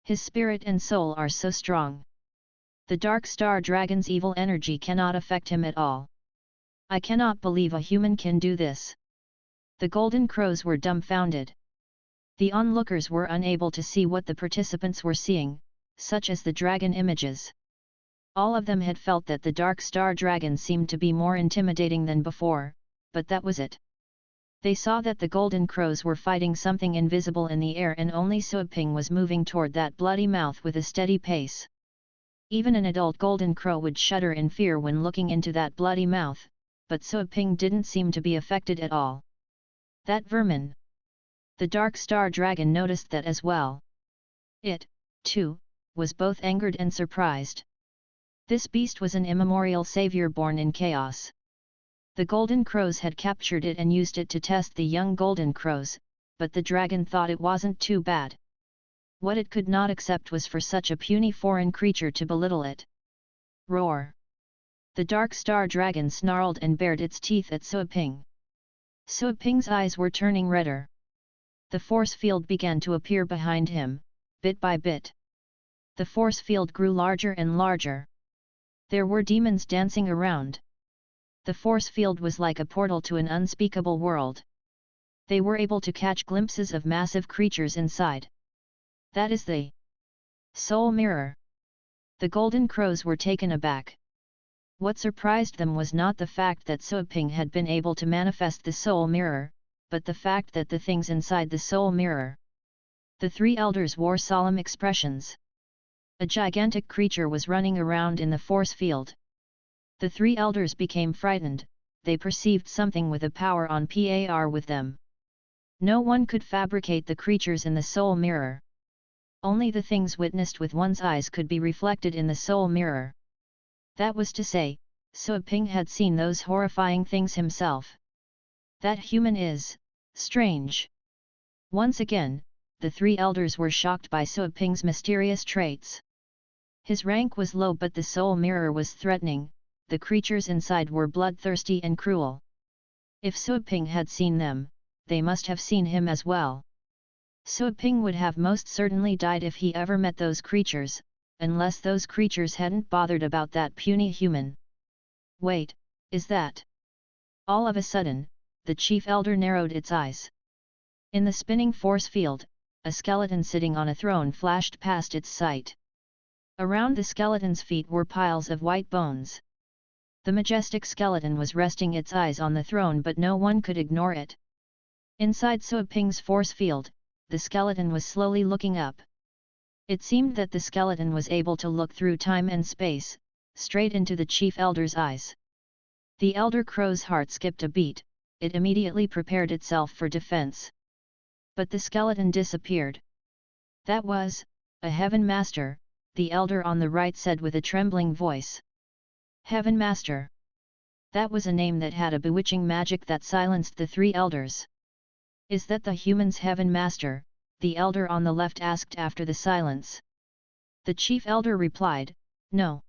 His spirit and soul are so strong. The Dark Star Dragon's evil energy cannot affect him at all. I cannot believe a human can do this. The golden crows were dumbfounded. The onlookers were unable to see what the participants were seeing, such as the dragon images. All of them had felt that the Dark Star Dragon seemed to be more intimidating than before, but that was it. They saw that the golden crows were fighting something invisible in the air and only Suaping was moving toward that bloody mouth with a steady pace. Even an adult golden crow would shudder in fear when looking into that bloody mouth, but Suaping didn't seem to be affected at all. That vermin! The Dark Star Dragon noticed that as well. It, too, was both angered and surprised. This beast was an immemorial savior born in chaos. The golden crows had captured it and used it to test the young golden crows, but the dragon thought it wasn't too bad. What it could not accept was for such a puny foreign creature to belittle it. Roar! The Dark Star Dragon snarled and bared its teeth at Suaping. Suaping's eyes were turning redder. The force field began to appear behind him, bit by bit. The force field grew larger and larger. There were demons dancing around. The force field was like a portal to an unspeakable world. They were able to catch glimpses of massive creatures inside. That is the soul mirror. The golden crows were taken aback. What surprised them was not the fact that Suaping had been able to manifest the soul mirror, but the fact that the things inside the soul mirror. The three elders wore solemn expressions. A gigantic creature was running around in the force field. The three elders became frightened, they perceived something with a power on par with them. No one could fabricate the creatures in the soul mirror. Only the things witnessed with one's eyes could be reflected in the soul mirror. That was to say, Suoping had seen those horrifying things himself. That human is strange. Once again, the three elders were shocked by Suoping's mysterious traits. His rank was low, but the soul mirror was threatening, the creatures inside were bloodthirsty and cruel. If Suoping had seen them, they must have seen him as well. Suoping would have most certainly died if he ever met those creatures, unless those creatures hadn't bothered about that puny human. Wait, is that? All of a sudden, the chief elder narrowed its eyes. In the spinning force field, a skeleton sitting on a throne flashed past its sight. Around the skeleton's feet were piles of white bones. The majestic skeleton was resting its eyes on the throne, but no one could ignore it. Inside Suoping's force field, the skeleton was slowly looking up. It seemed that the skeleton was able to look through time and space, straight into the chief elder's eyes. The elder crow's heart skipped a beat, it immediately prepared itself for defense. But the skeleton disappeared. That was a Heaven Master, the elder on the right said with a trembling voice. Heaven Master. That was a name that had a bewitching magic that silenced the three elders. Is that the human's Heaven Master? The elder on the left asked after the silence. The chief elder replied, no.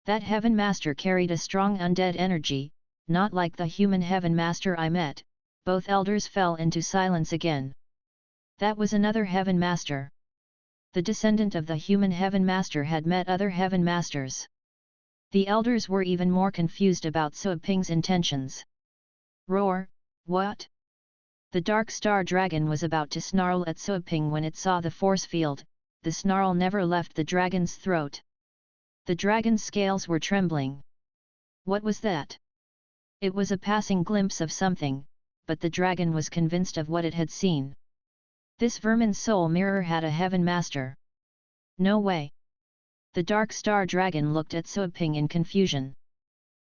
That Heaven Master carried a strong undead energy, not like the human Heaven Master I met. Both elders fell into silence again. That was another Heaven Master. The descendant of the human Heaven Master had met other Heaven Masters. The elders were even more confused about Suoping's intentions. Roar, what? The dark star dragon was about to snarl at Suoping when it saw the force field. The snarl never left the dragon's throat. The dragon's scales were trembling. What was that? It was a passing glimpse of something, but the dragon was convinced of what it had seen. This vermin's soul mirror had a Heaven Master. No way. The dark star dragon looked at Suoping in confusion.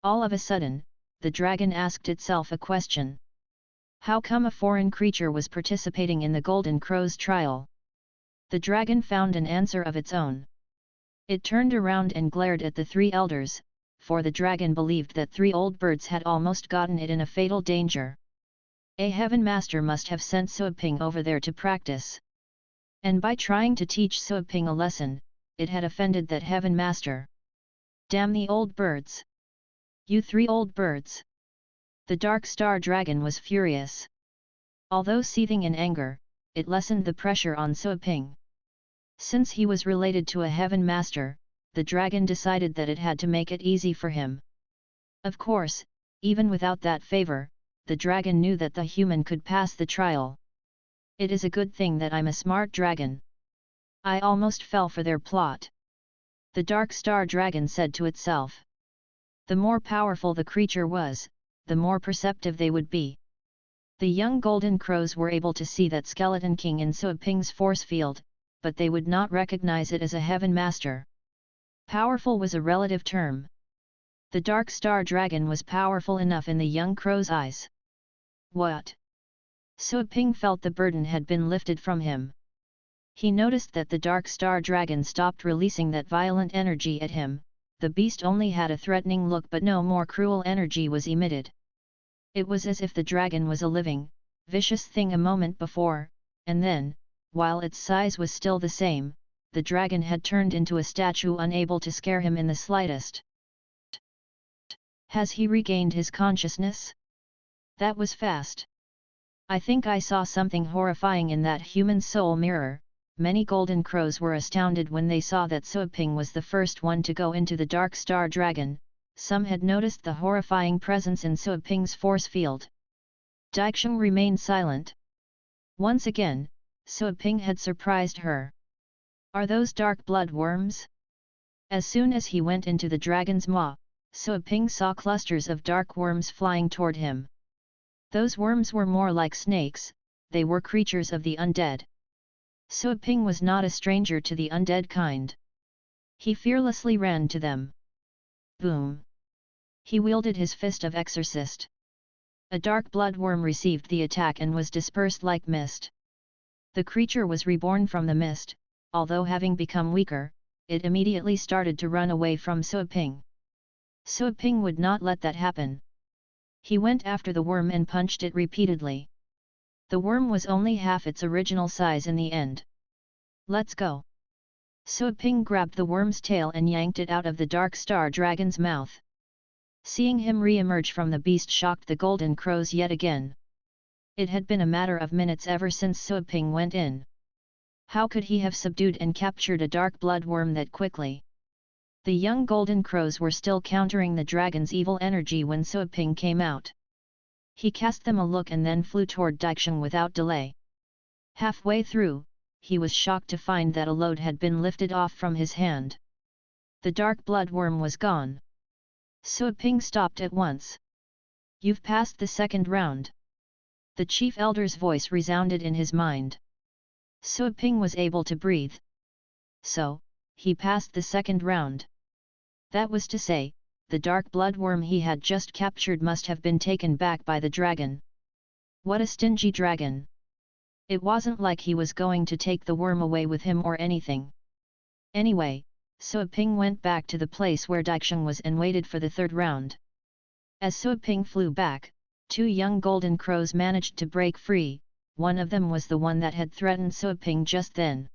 All of a sudden, the dragon asked itself a question. How come a foreign creature was participating in the Golden Crow's trial? The dragon found an answer of its own. It turned around and glared at the three elders, for the dragon believed that three old birds had almost gotten it in a fatal danger. A Heaven Master must have sent Suoping over there to practice. And by trying to teach Suoping a lesson, it had offended that Heaven Master. Damn the old birds! You three old birds! The dark star dragon was furious. Although seething in anger, it lessened the pressure on Suoping. Since he was related to a Heaven Master, the dragon decided that it had to make it easy for him. Of course, even without that favor, the dragon knew that the human could pass the trial. It is a good thing that I'm a smart dragon. I almost fell for their plot. The dark star dragon said to itself. The more powerful the creature was, the more perceptive they would be. The young golden crows were able to see that skeleton king in Suoping's force field, but they would not recognize it as a Heaven Master. Powerful was a relative term. The dark star dragon was powerful enough in the young crow's eyes. What? Suoping felt the burden had been lifted from him. He noticed that the dark star dragon stopped releasing that violent energy at him. The beast only had a threatening look, but no more cruel energy was emitted. It was as if the dragon was a living, vicious thing a moment before, and then, while its size was still the same, the dragon had turned into a statue unable to scare him in the slightest. Has he regained his consciousness? That was fast. I think I saw something horrifying in that human soul mirror. Many golden crows were astounded when they saw that Suoping was the first one to go into the dark star dragon. Some had noticed the horrifying presence in Suoping's force field. Daixing remained silent. Once again, Suoping had surprised her. Are those dark blood worms? As soon as he went into the dragon's maw, Suoping saw clusters of dark worms flying toward him. Those worms were more like snakes, they were creatures of the undead. Suoping was not a stranger to the undead kind. He fearlessly ran to them. Boom! He wielded his fist of exorcist. A dark bloodworm received the attack and was dispersed like mist. The creature was reborn from the mist, although having become weaker, it immediately started to run away from Suoping. Suoping would not let that happen. He went after the worm and punched it repeatedly. The worm was only half its original size in the end. Let's go. Suoping grabbed the worm's tail and yanked it out of the dark star dragon's mouth. Seeing him re-emerge from the beast shocked the golden crows yet again. It had been a matter of minutes ever since Suoping went in. How could he have subdued and captured a dark bloodworm that quickly? The young golden crows were still countering the dragon's evil energy when Suoping came out. He cast them a look and then flew toward Daixing without delay. Halfway through, he was shocked to find that a load had been lifted off from his hand. The dark bloodworm was gone. Suoping stopped at once. You've passed the second round. The chief elder's voice resounded in his mind. Suoping was able to breathe. So, he passed the second round. That was to say, the dark bloodworm he had just captured must have been taken back by the dragon. What a stingy dragon! It wasn't like he was going to take the worm away with him or anything. Anyway, Suoping went back to the place where Daixing was and waited for the third round. As Suoping flew back, two young golden crows managed to break free. One of them was the one that had threatened Suoping just then.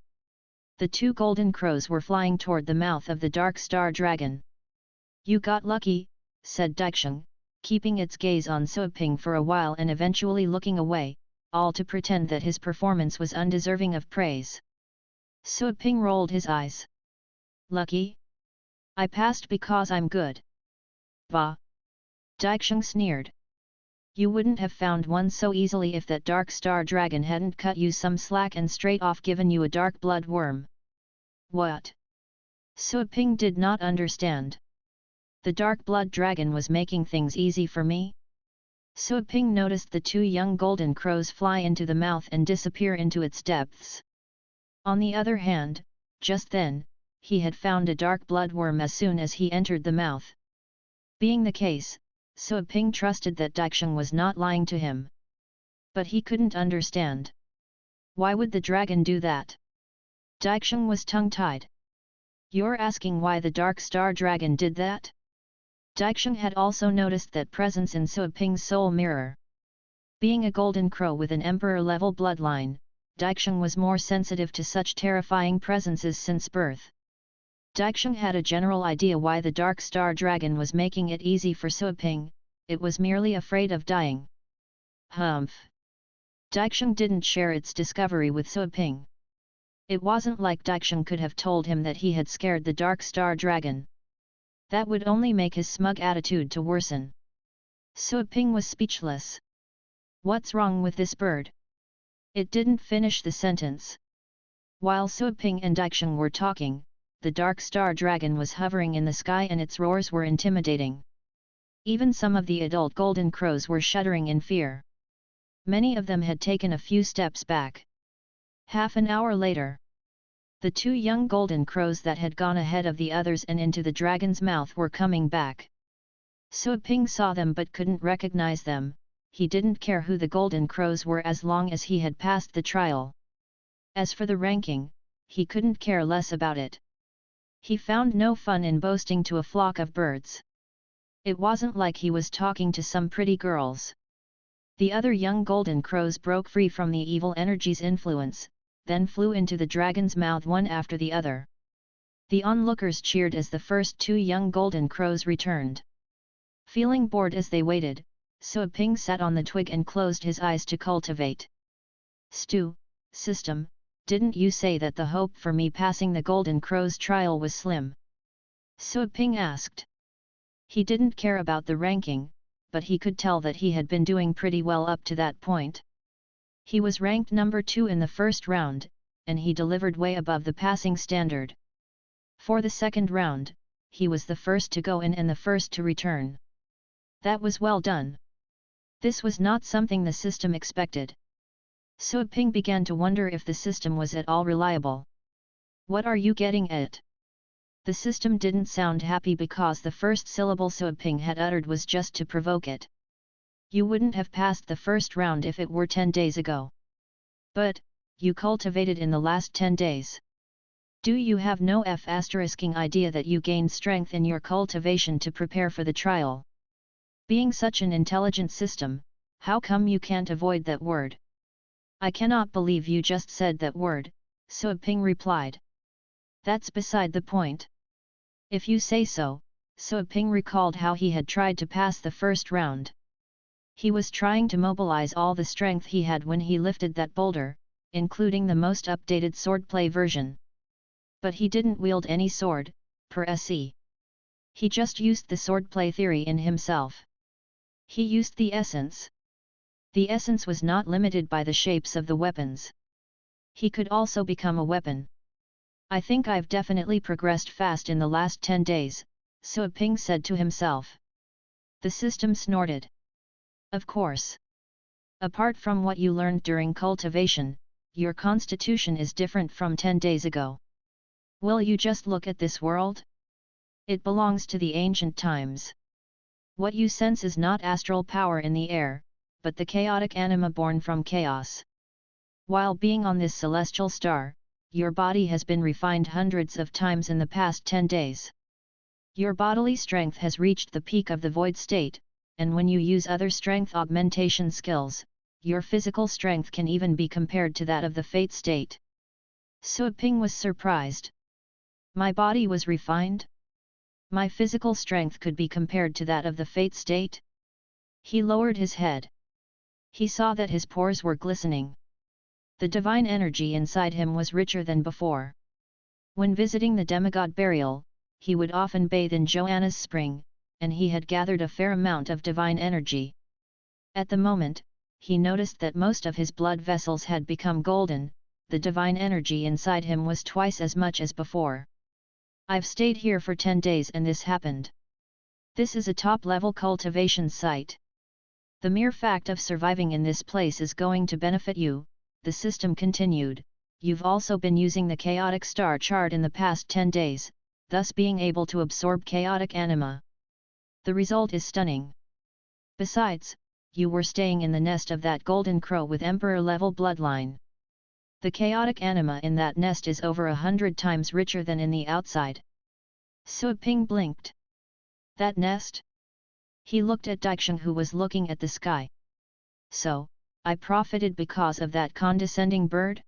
The two golden crows were flying toward the mouth of the dark star dragon. You got lucky, said Daixing, keeping its gaze on Suoping for a while and eventually looking away, all to pretend that his performance was undeserving of praise. Suoping rolled his eyes. Lucky? I passed because I'm good. Bah! Daixing sneered. You wouldn't have found one so easily if that dark star dragon hadn't cut you some slack and straight off given you a dark blood worm. What? Suoping did not understand. The dark blood dragon was making things easy for me? Suoping noticed the two young golden crows fly into the mouth and disappear into its depths. On the other hand, just then, he had found a dark bloodworm as soon as he entered the mouth. Being the case, Suoping trusted that Daixing was not lying to him. But he couldn't understand. Why would the dragon do that? Daixing was tongue-tied. You're asking why the dark star dragon did that? Daixing had also noticed that presence in Suoping's soul mirror. Being a golden crow with an emperor-level bloodline, Daixing was more sensitive to such terrifying presences since birth. Daixing had a general idea why the dark star dragon was making it easy for Suoping. It was merely afraid of dying. Humph! Daixing didn't share its discovery with Suoping. It wasn't like Daixing could have told him that he had scared the dark star dragon. That would only make his smug attitude to worsen. Suoping was speechless. What's wrong with this bird? It didn't finish the sentence. While Suoping and Daixing were talking, the dark star dragon was hovering in the sky and its roars were intimidating. Even some of the adult golden crows were shuddering in fear. Many of them had taken a few steps back. Half an hour later, the two young golden crows that had gone ahead of the others and into the dragon's mouth were coming back. Suoping saw them but couldn't recognize them. He didn't care who the golden crows were as long as he had passed the trial. As for the ranking, he couldn't care less about it. He found no fun in boasting to a flock of birds. It wasn't like he was talking to some pretty girls. The other young golden crows broke free from the evil energy's influence, then flew into the dragon's mouth one after the other. The onlookers cheered as the first two young golden crows returned. Feeling bored as they waited, Suoping sat on the twig and closed his eyes to cultivate. System, didn't you say that the hope for me passing the golden crow's trial was slim? Suoping asked. He didn't care about the ranking, but he could tell that he had been doing pretty well up to that point. He was ranked number 2 in the first round, and he delivered way above the passing standard. For the second round, he was the first to go in and the first to return. That was well done. This was not something the system expected. Suoping began to wonder if the system was at all reliable. What are you getting at? The system didn't sound happy because the first syllable Soaping had uttered was just to provoke it. You wouldn't have passed the first round if it were 10 days ago. But, you cultivated in the last 10 days. Do you have no idea that you gained strength in your cultivation to prepare for the trial? Being such an intelligent system, how come you can't avoid that word? I cannot believe you just said that word, Soaping replied. That's beside the point. If you say so, Soaping recalled how he had tried to pass the first round. He was trying to mobilize all the strength he had when he lifted that boulder, including the most updated swordplay version. But he didn't wield any sword, per se. He just used the swordplay theory in himself. He used the essence. The essence was not limited by the shapes of the weapons. He could also become a weapon. I think I've definitely progressed fast in the last 10 days, Soaping said to himself. The system snorted. Of course. Apart from what you learned during cultivation, your constitution is different from 10 days ago. Will you just look at this world? It belongs to the ancient times. What you sense is not astral power in the air, but the chaotic anima born from chaos. While being on this celestial star, your body has been refined hundreds of times in the past 10 days. Your bodily strength has reached the peak of the void state, and when you use other strength augmentation skills, your physical strength can even be compared to that of the fate state. Soaping was surprised. My body was refined? My physical strength could be compared to that of the fate state? He lowered his head. He saw that his pores were glistening. The divine energy inside him was richer than before. When visiting the demigod burial, he would often bathe in Joanna's spring, and he had gathered a fair amount of divine energy. At the moment, he noticed that most of his blood vessels had become golden, the divine energy inside him was twice as much as before. I've stayed here for 10 days and this happened. This is a top-level cultivation site. The mere fact of surviving in this place is going to benefit you, the system continued. You've also been using the chaotic star chart in the past 10 days, thus being able to absorb chaotic anima. The result is stunning. Besides, you were staying in the nest of that golden crow with emperor-level bloodline. The chaotic anima in that nest is over 100 times richer than in the outside. Soaping blinked. That nest? He looked at Daixing, who was looking at the sky. So, I profited because of that condescending bird?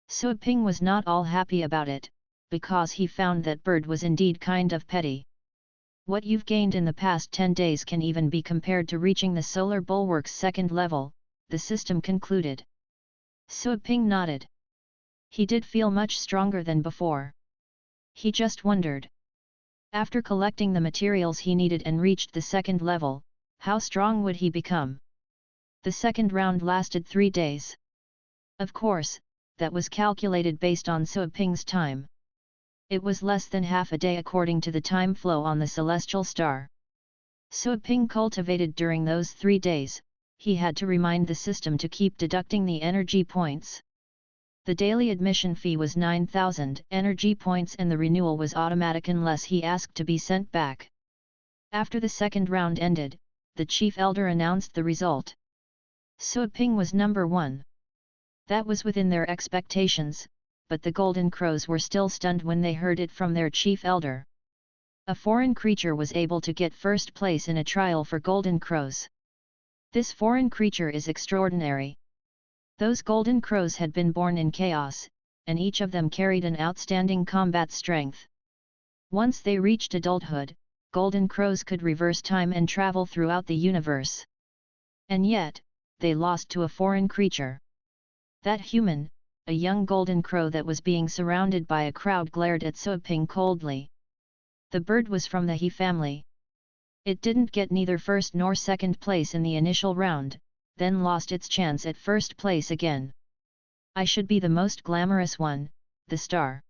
Soaping was not all happy about it, because he found that bird was indeed kind of petty. What you've gained in the past 10 days can even be compared to reaching the solar bulwark's second level, the system concluded. Soaping nodded. He did feel much stronger than before. He just wondered. After collecting the materials he needed and reached the second level, how strong would he become? The second round lasted 3 days. Of course, that was calculated based on Soaping's time. It was less than half a day according to the time flow on the celestial star. Soaping cultivated during those 3 days, he had to remind the system to keep deducting the energy points. The daily admission fee was 9,000 energy points and the renewal was automatic unless he asked to be sent back. After the second round ended, the chief elder announced the result. Soaping was number 1. That was within their expectations, but the golden crows were still stunned when they heard it from their chief elder. A foreign creature was able to get first place in a trial for golden crows. This foreign creature is extraordinary. Those golden crows had been born in chaos, and each of them carried an outstanding combat strength. Once they reached adulthood, golden crows could reverse time and travel throughout the universe. And yet, they lost to a foreign creature. That human, a young golden crow that was being surrounded by a crowd, glared at Soaping coldly. The bird was from the He family. It didn't get neither first nor second place in the initial round, then lost its chance at first place again. I should be the most glamorous one, the star.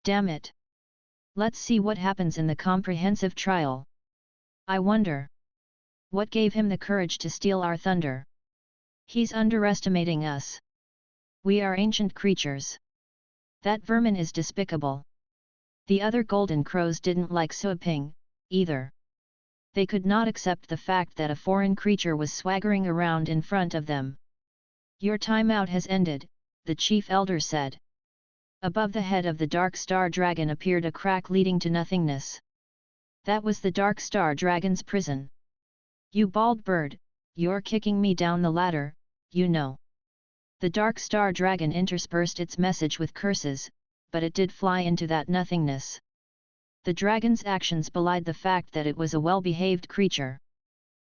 Damn it! Let's see what happens in the comprehensive trial. I wonder. What gave him the courage to steal our thunder? He's underestimating us. We are ancient creatures. That vermin is despicable. The other golden crows didn't like Suaping, either. They could not accept the fact that a foreign creature was swaggering around in front of them. "Your time out has ended," the chief elder said. Above the head of the dark star dragon appeared a crack leading to nothingness. That was the dark star dragon's prison. "You bald bird, you're kicking me down the ladder, you know." The dark star dragon interspersed its message with curses, but it did fly into that nothingness. The dragon's actions belied the fact that it was a well-behaved creature.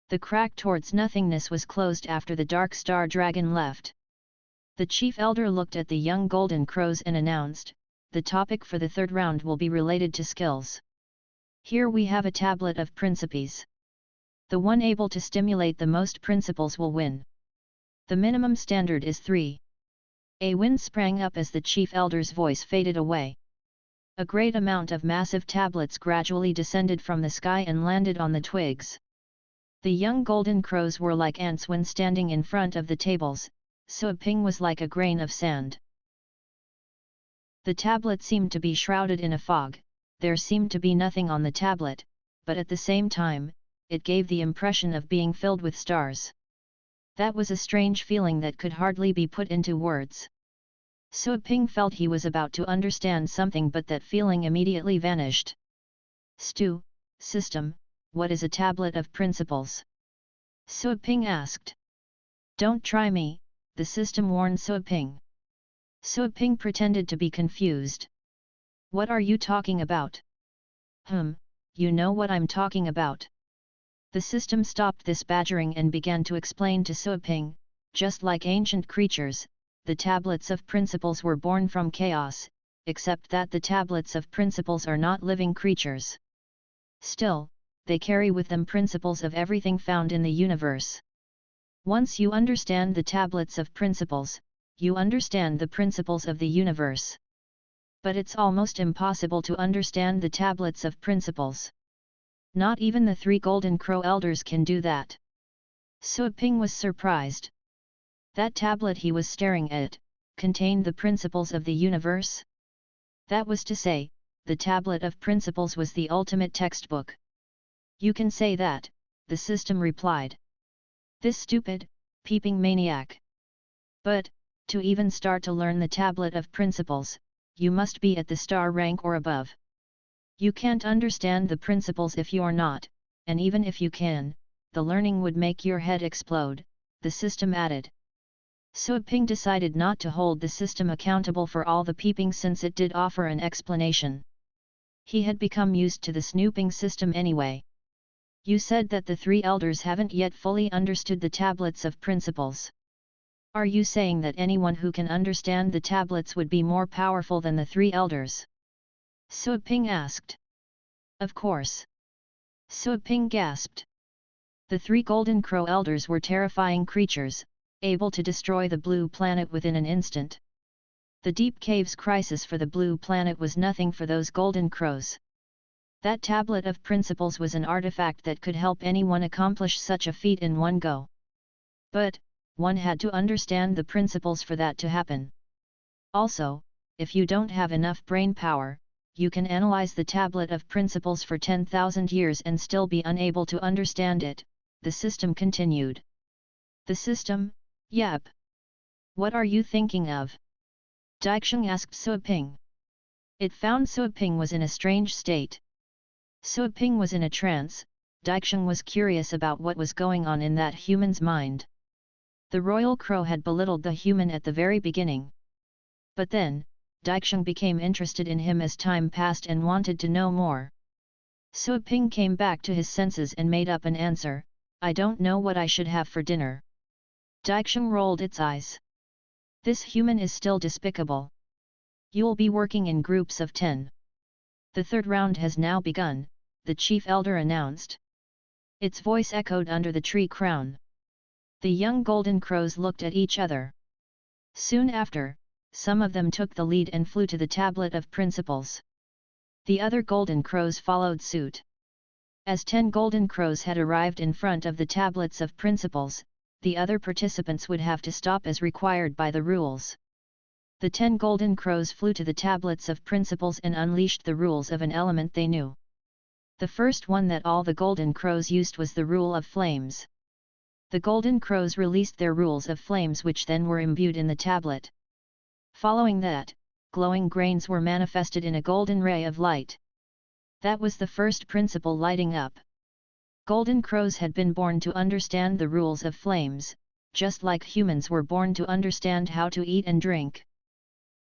The crack towards nothingness was closed after the dark star dragon left. The chief elder looked at the young golden crows and announced, "The topic for the third round will be related to skills. Here we have a tablet of principes. The one able to stimulate the most principles will win. The minimum standard is 3. A wind sprang up as the chief elder's voice faded away. A great amount of massive tablets gradually descended from the sky and landed on the twigs. The young golden crows were like ants when standing in front of the tables, Suaping was like a grain of sand. The tablet seemed to be shrouded in a fog. There seemed to be nothing on the tablet, but at the same time, it gave the impression of being filled with stars. That was a strange feeling that could hardly be put into words. Suaping felt he was about to understand something, but that feeling immediately vanished. System, what is a tablet of principles?" Suaping asked. "Don't try me," the system warned Suaping. Suaping pretended to be confused. "What are you talking about?" You know what I'm talking about." The system stopped this badgering and began to explain to Suaping, "Just like ancient creatures, the tablets of principles were born from chaos, except that the tablets of principles are not living creatures. Still, they carry with them principles of everything found in the universe. Once you understand the tablets of principles, you understand the principles of the universe. But it's almost impossible to understand the tablets of principles. Not even the 3 golden crow elders can do that." Suaping was surprised. That tablet he was staring at contained the principles of the universe? That was to say, the tablet of principles was the ultimate textbook. "You can say that," the system replied. "This stupid, peeping maniac. But, to even start to learn the tablet of principles, you must be at the star rank or above. You can't understand the principles if you're not, and even if you can, the learning would make your head explode," the system added. Suaping decided not to hold the system accountable for all the peeping since it did offer an explanation. He had become used to the snooping system anyway. "You said that the 3 elders haven't yet fully understood the tablets of principles. Are you saying that anyone who can understand the tablets would be more powerful than the 3 elders?" Suaping asked. "Of course." Suaping gasped. The 3 golden crow elders were terrifying creatures, able to destroy the blue planet within an instant. The deep caves crisis for the blue planet was nothing for those golden crows. That tablet of principles was an artifact that could help anyone accomplish such a feat in one go. But, one had to understand the principles for that to happen. Also, if you don't have enough brain power, you can analyze the tablet of principles for 10,000 years and still be unable to understand it, the system continued. "The system? Yep. What are you thinking of?" Daixing asked Suaping. It found Suaping was in a strange state. Suaping was in a trance. Daixing was curious about what was going on in that human's mind. The royal crow had belittled the human at the very beginning. But then, Daixing became interested in him as time passed and wanted to know more. Suaping came back to his senses and made up an answer, "I don't know what I should have for dinner." Daixing rolled its eyes. "This human is still despicable. You'll be working in groups of 10. The third round has now begun," the chief elder announced. Its voice echoed under the tree crown. The young golden crows looked at each other. Soon after, some of them took the lead and flew to the tablet of principles. The other golden crows followed suit. As 10 golden crows had arrived in front of the tablets of principles, the other participants would have to stop as required by the rules. The 10 golden crows flew to the tablets of principles and unleashed the rules of an element they knew. The first one that all the golden crows used was the rule of flames. The golden crows released their rules of flames, which then were imbued in the tablet. Following that, glowing grains were manifested in a golden ray of light. That was the first principle lighting up. Golden crows had been born to understand the rules of flames, just like humans were born to understand how to eat and drink.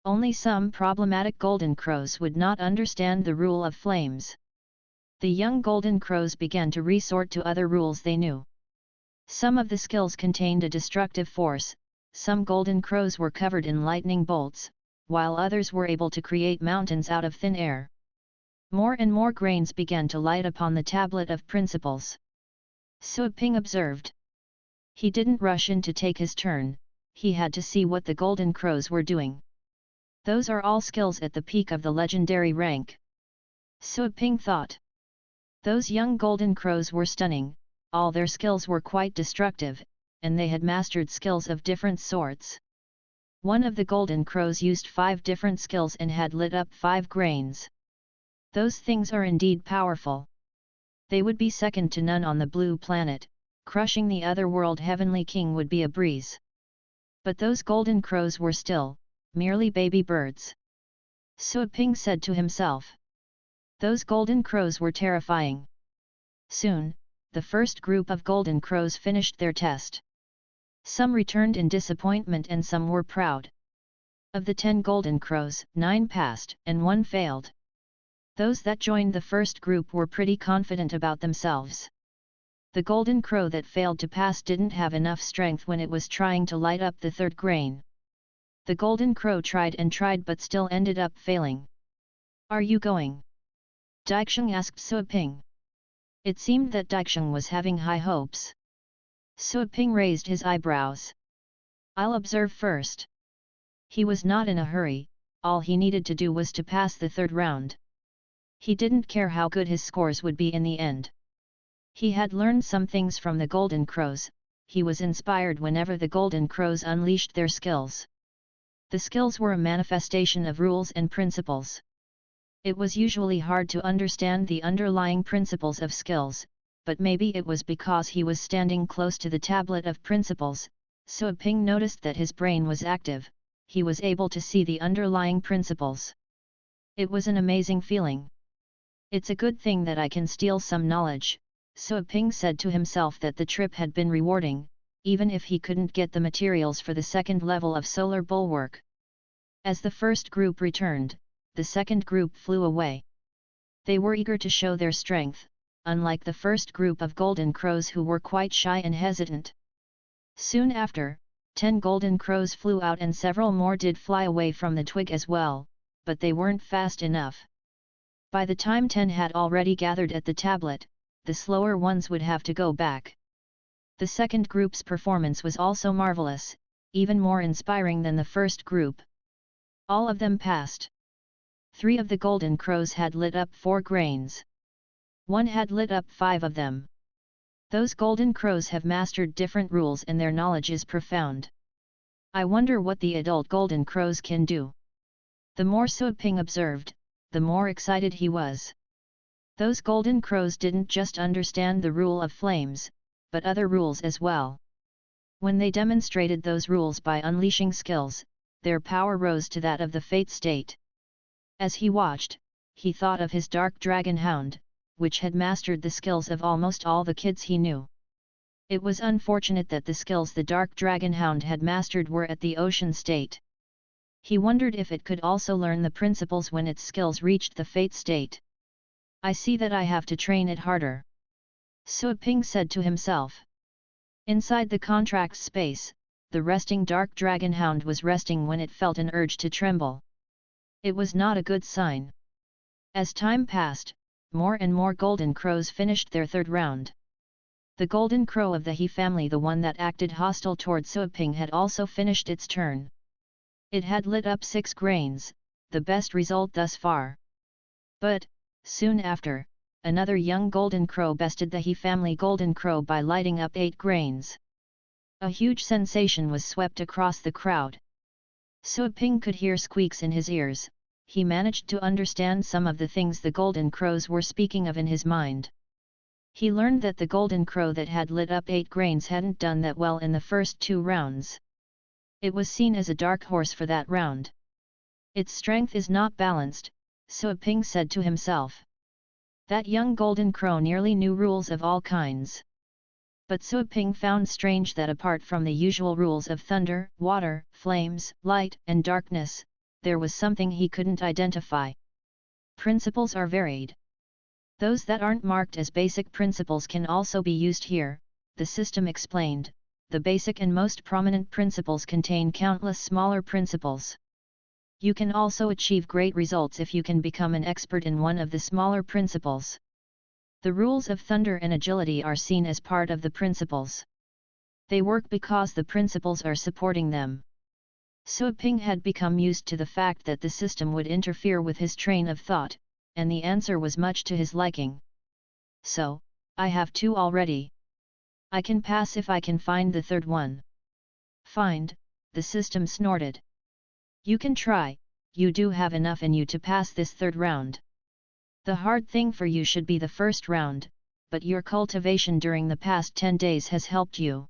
Only some problematic golden crows would not understand the rule of flames. The young golden crows began to resort to other rules they knew. Some of the skills contained a destructive force, some golden crows were covered in lightning bolts, while others were able to create mountains out of thin air. More and more grains began to light upon the tablet of principles. Suoping observed. He didn't rush in to take his turn, he had to see what the golden crows were doing. Those are all skills at the peak of the legendary rank. Suoping thought. Those young golden crows were stunning, all their skills were quite destructive, and they had mastered skills of different sorts. One of the golden crows used 5 different skills and had lit up 5 grains. Those things are indeed powerful. They would be second to none on the blue planet, crushing the other world heavenly king would be a breeze. But those golden crows were still, merely baby birds. Suoping said to himself. Those golden crows were terrifying. Soon, the first group of golden crows finished their test. Some returned in disappointment and some were proud. Of the 10 golden crows, 9 passed and 1 failed. Those that joined the first group were pretty confident about themselves. The golden crow that failed to pass didn't have enough strength when it was trying to light up the 3rd grain. The golden crow tried and tried but still ended up failing. Are you going? Daixing asked Suoping. It seemed that Daixing was having high hopes. Suoping raised his eyebrows. I'll observe first. He was not in a hurry, all he needed to do was to pass the 3rd round. He didn't care how good his scores would be in the end. He had learned some things from the golden crows, he was inspired whenever the golden crows unleashed their skills. The skills were a manifestation of rules and principles. It was usually hard to understand the underlying principles of skills, but maybe it was because he was standing close to the tablet of principles. Suoping noticed that his brain was active, he was able to see the underlying principles. It was an amazing feeling. It's a good thing that I can steal some knowledge, Suoping said to himself that the trip had been rewarding, even if he couldn't get the materials for the 2nd level of solar bulwark. As the first group returned, the second group flew away. They were eager to show their strength, unlike the first group of golden crows who were quite shy and hesitant. Soon after, 10 golden crows flew out and several more did fly away from the twig as well, but they weren't fast enough. By the time 10 had already gathered at the tablet, the slower ones would have to go back. The second group's performance was also marvelous, even more inspiring than the first group. All of them passed. 3 of the golden crows had lit up 4 grains. 1 had lit up 5 of them. Those golden crows have mastered different rules and their knowledge is profound. I wonder what the adult golden crows can do. The more Suoping observed, the more excited he was. Those golden crows didn't just understand the rule of flames, but other rules as well. When they demonstrated those rules by unleashing skills, their power rose to that of the fate state. As he watched, he thought of his dark dragon hound, which had mastered the skills of almost all the kids he knew. It was unfortunate that the skills the dark dragon hound had mastered were at the ocean state. He wondered if it could also learn the principles when its skills reached the fate state. I see that I have to train it harder. Suoping said to himself. Inside the contract space, the resting dark dragon hound was resting when it felt an urge to tremble. It was not a good sign. As time passed, more and more golden crows finished their 3rd round. The golden crow of the He family, the one that acted hostile toward Suoping, had also finished its turn. It had lit up 6 grains, the best result thus far. But, soon after, another young golden crow bested the He family golden crow by lighting up 8 grains. A huge sensation was swept across the crowd. So Ping could hear squeaks in his ears. He managed to understand some of the things the golden crows were speaking of in his mind. He learned that the golden crow that had lit up 8 grains hadn't done that well in the first 2 rounds. It was seen as a dark horse for that round. Its strength is not balanced, So Ping said to himself. That young golden crow nearly knew rules of all kinds. But So Ping found strange that apart from the usual rules of thunder, water, flames, light and darkness, there was something he couldn't identify. Principles are varied. Those that aren't marked as basic principles can also be used here, the system explained. The basic and most prominent principles contain countless smaller principles. You can also achieve great results if you can become an expert in one of the smaller principles. The rules of thunder and agility are seen as part of the principles. They work because the principles are supporting them. So Ping had become used to the fact that the system would interfere with his train of thought, and the answer was much to his liking. So, I have 2 already. I can pass if I can find the 3rd one. Find, the system snorted. You can try, you do have enough in you to pass this 3rd round. The hard thing for you should be the 1st round, but your cultivation during the past 10 days has helped you.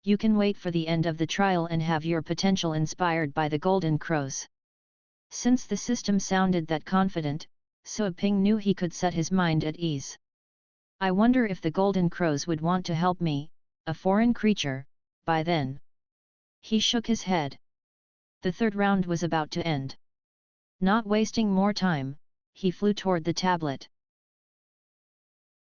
You can wait for the end of the trial and have your potential inspired by the golden crows. Since the system sounded that confident, So Ping knew he could set his mind at ease. I wonder if the golden crows would want to help me, a foreign creature, by then. He shook his head. The 3rd round was about to end. Not wasting more time, he flew toward the tablet.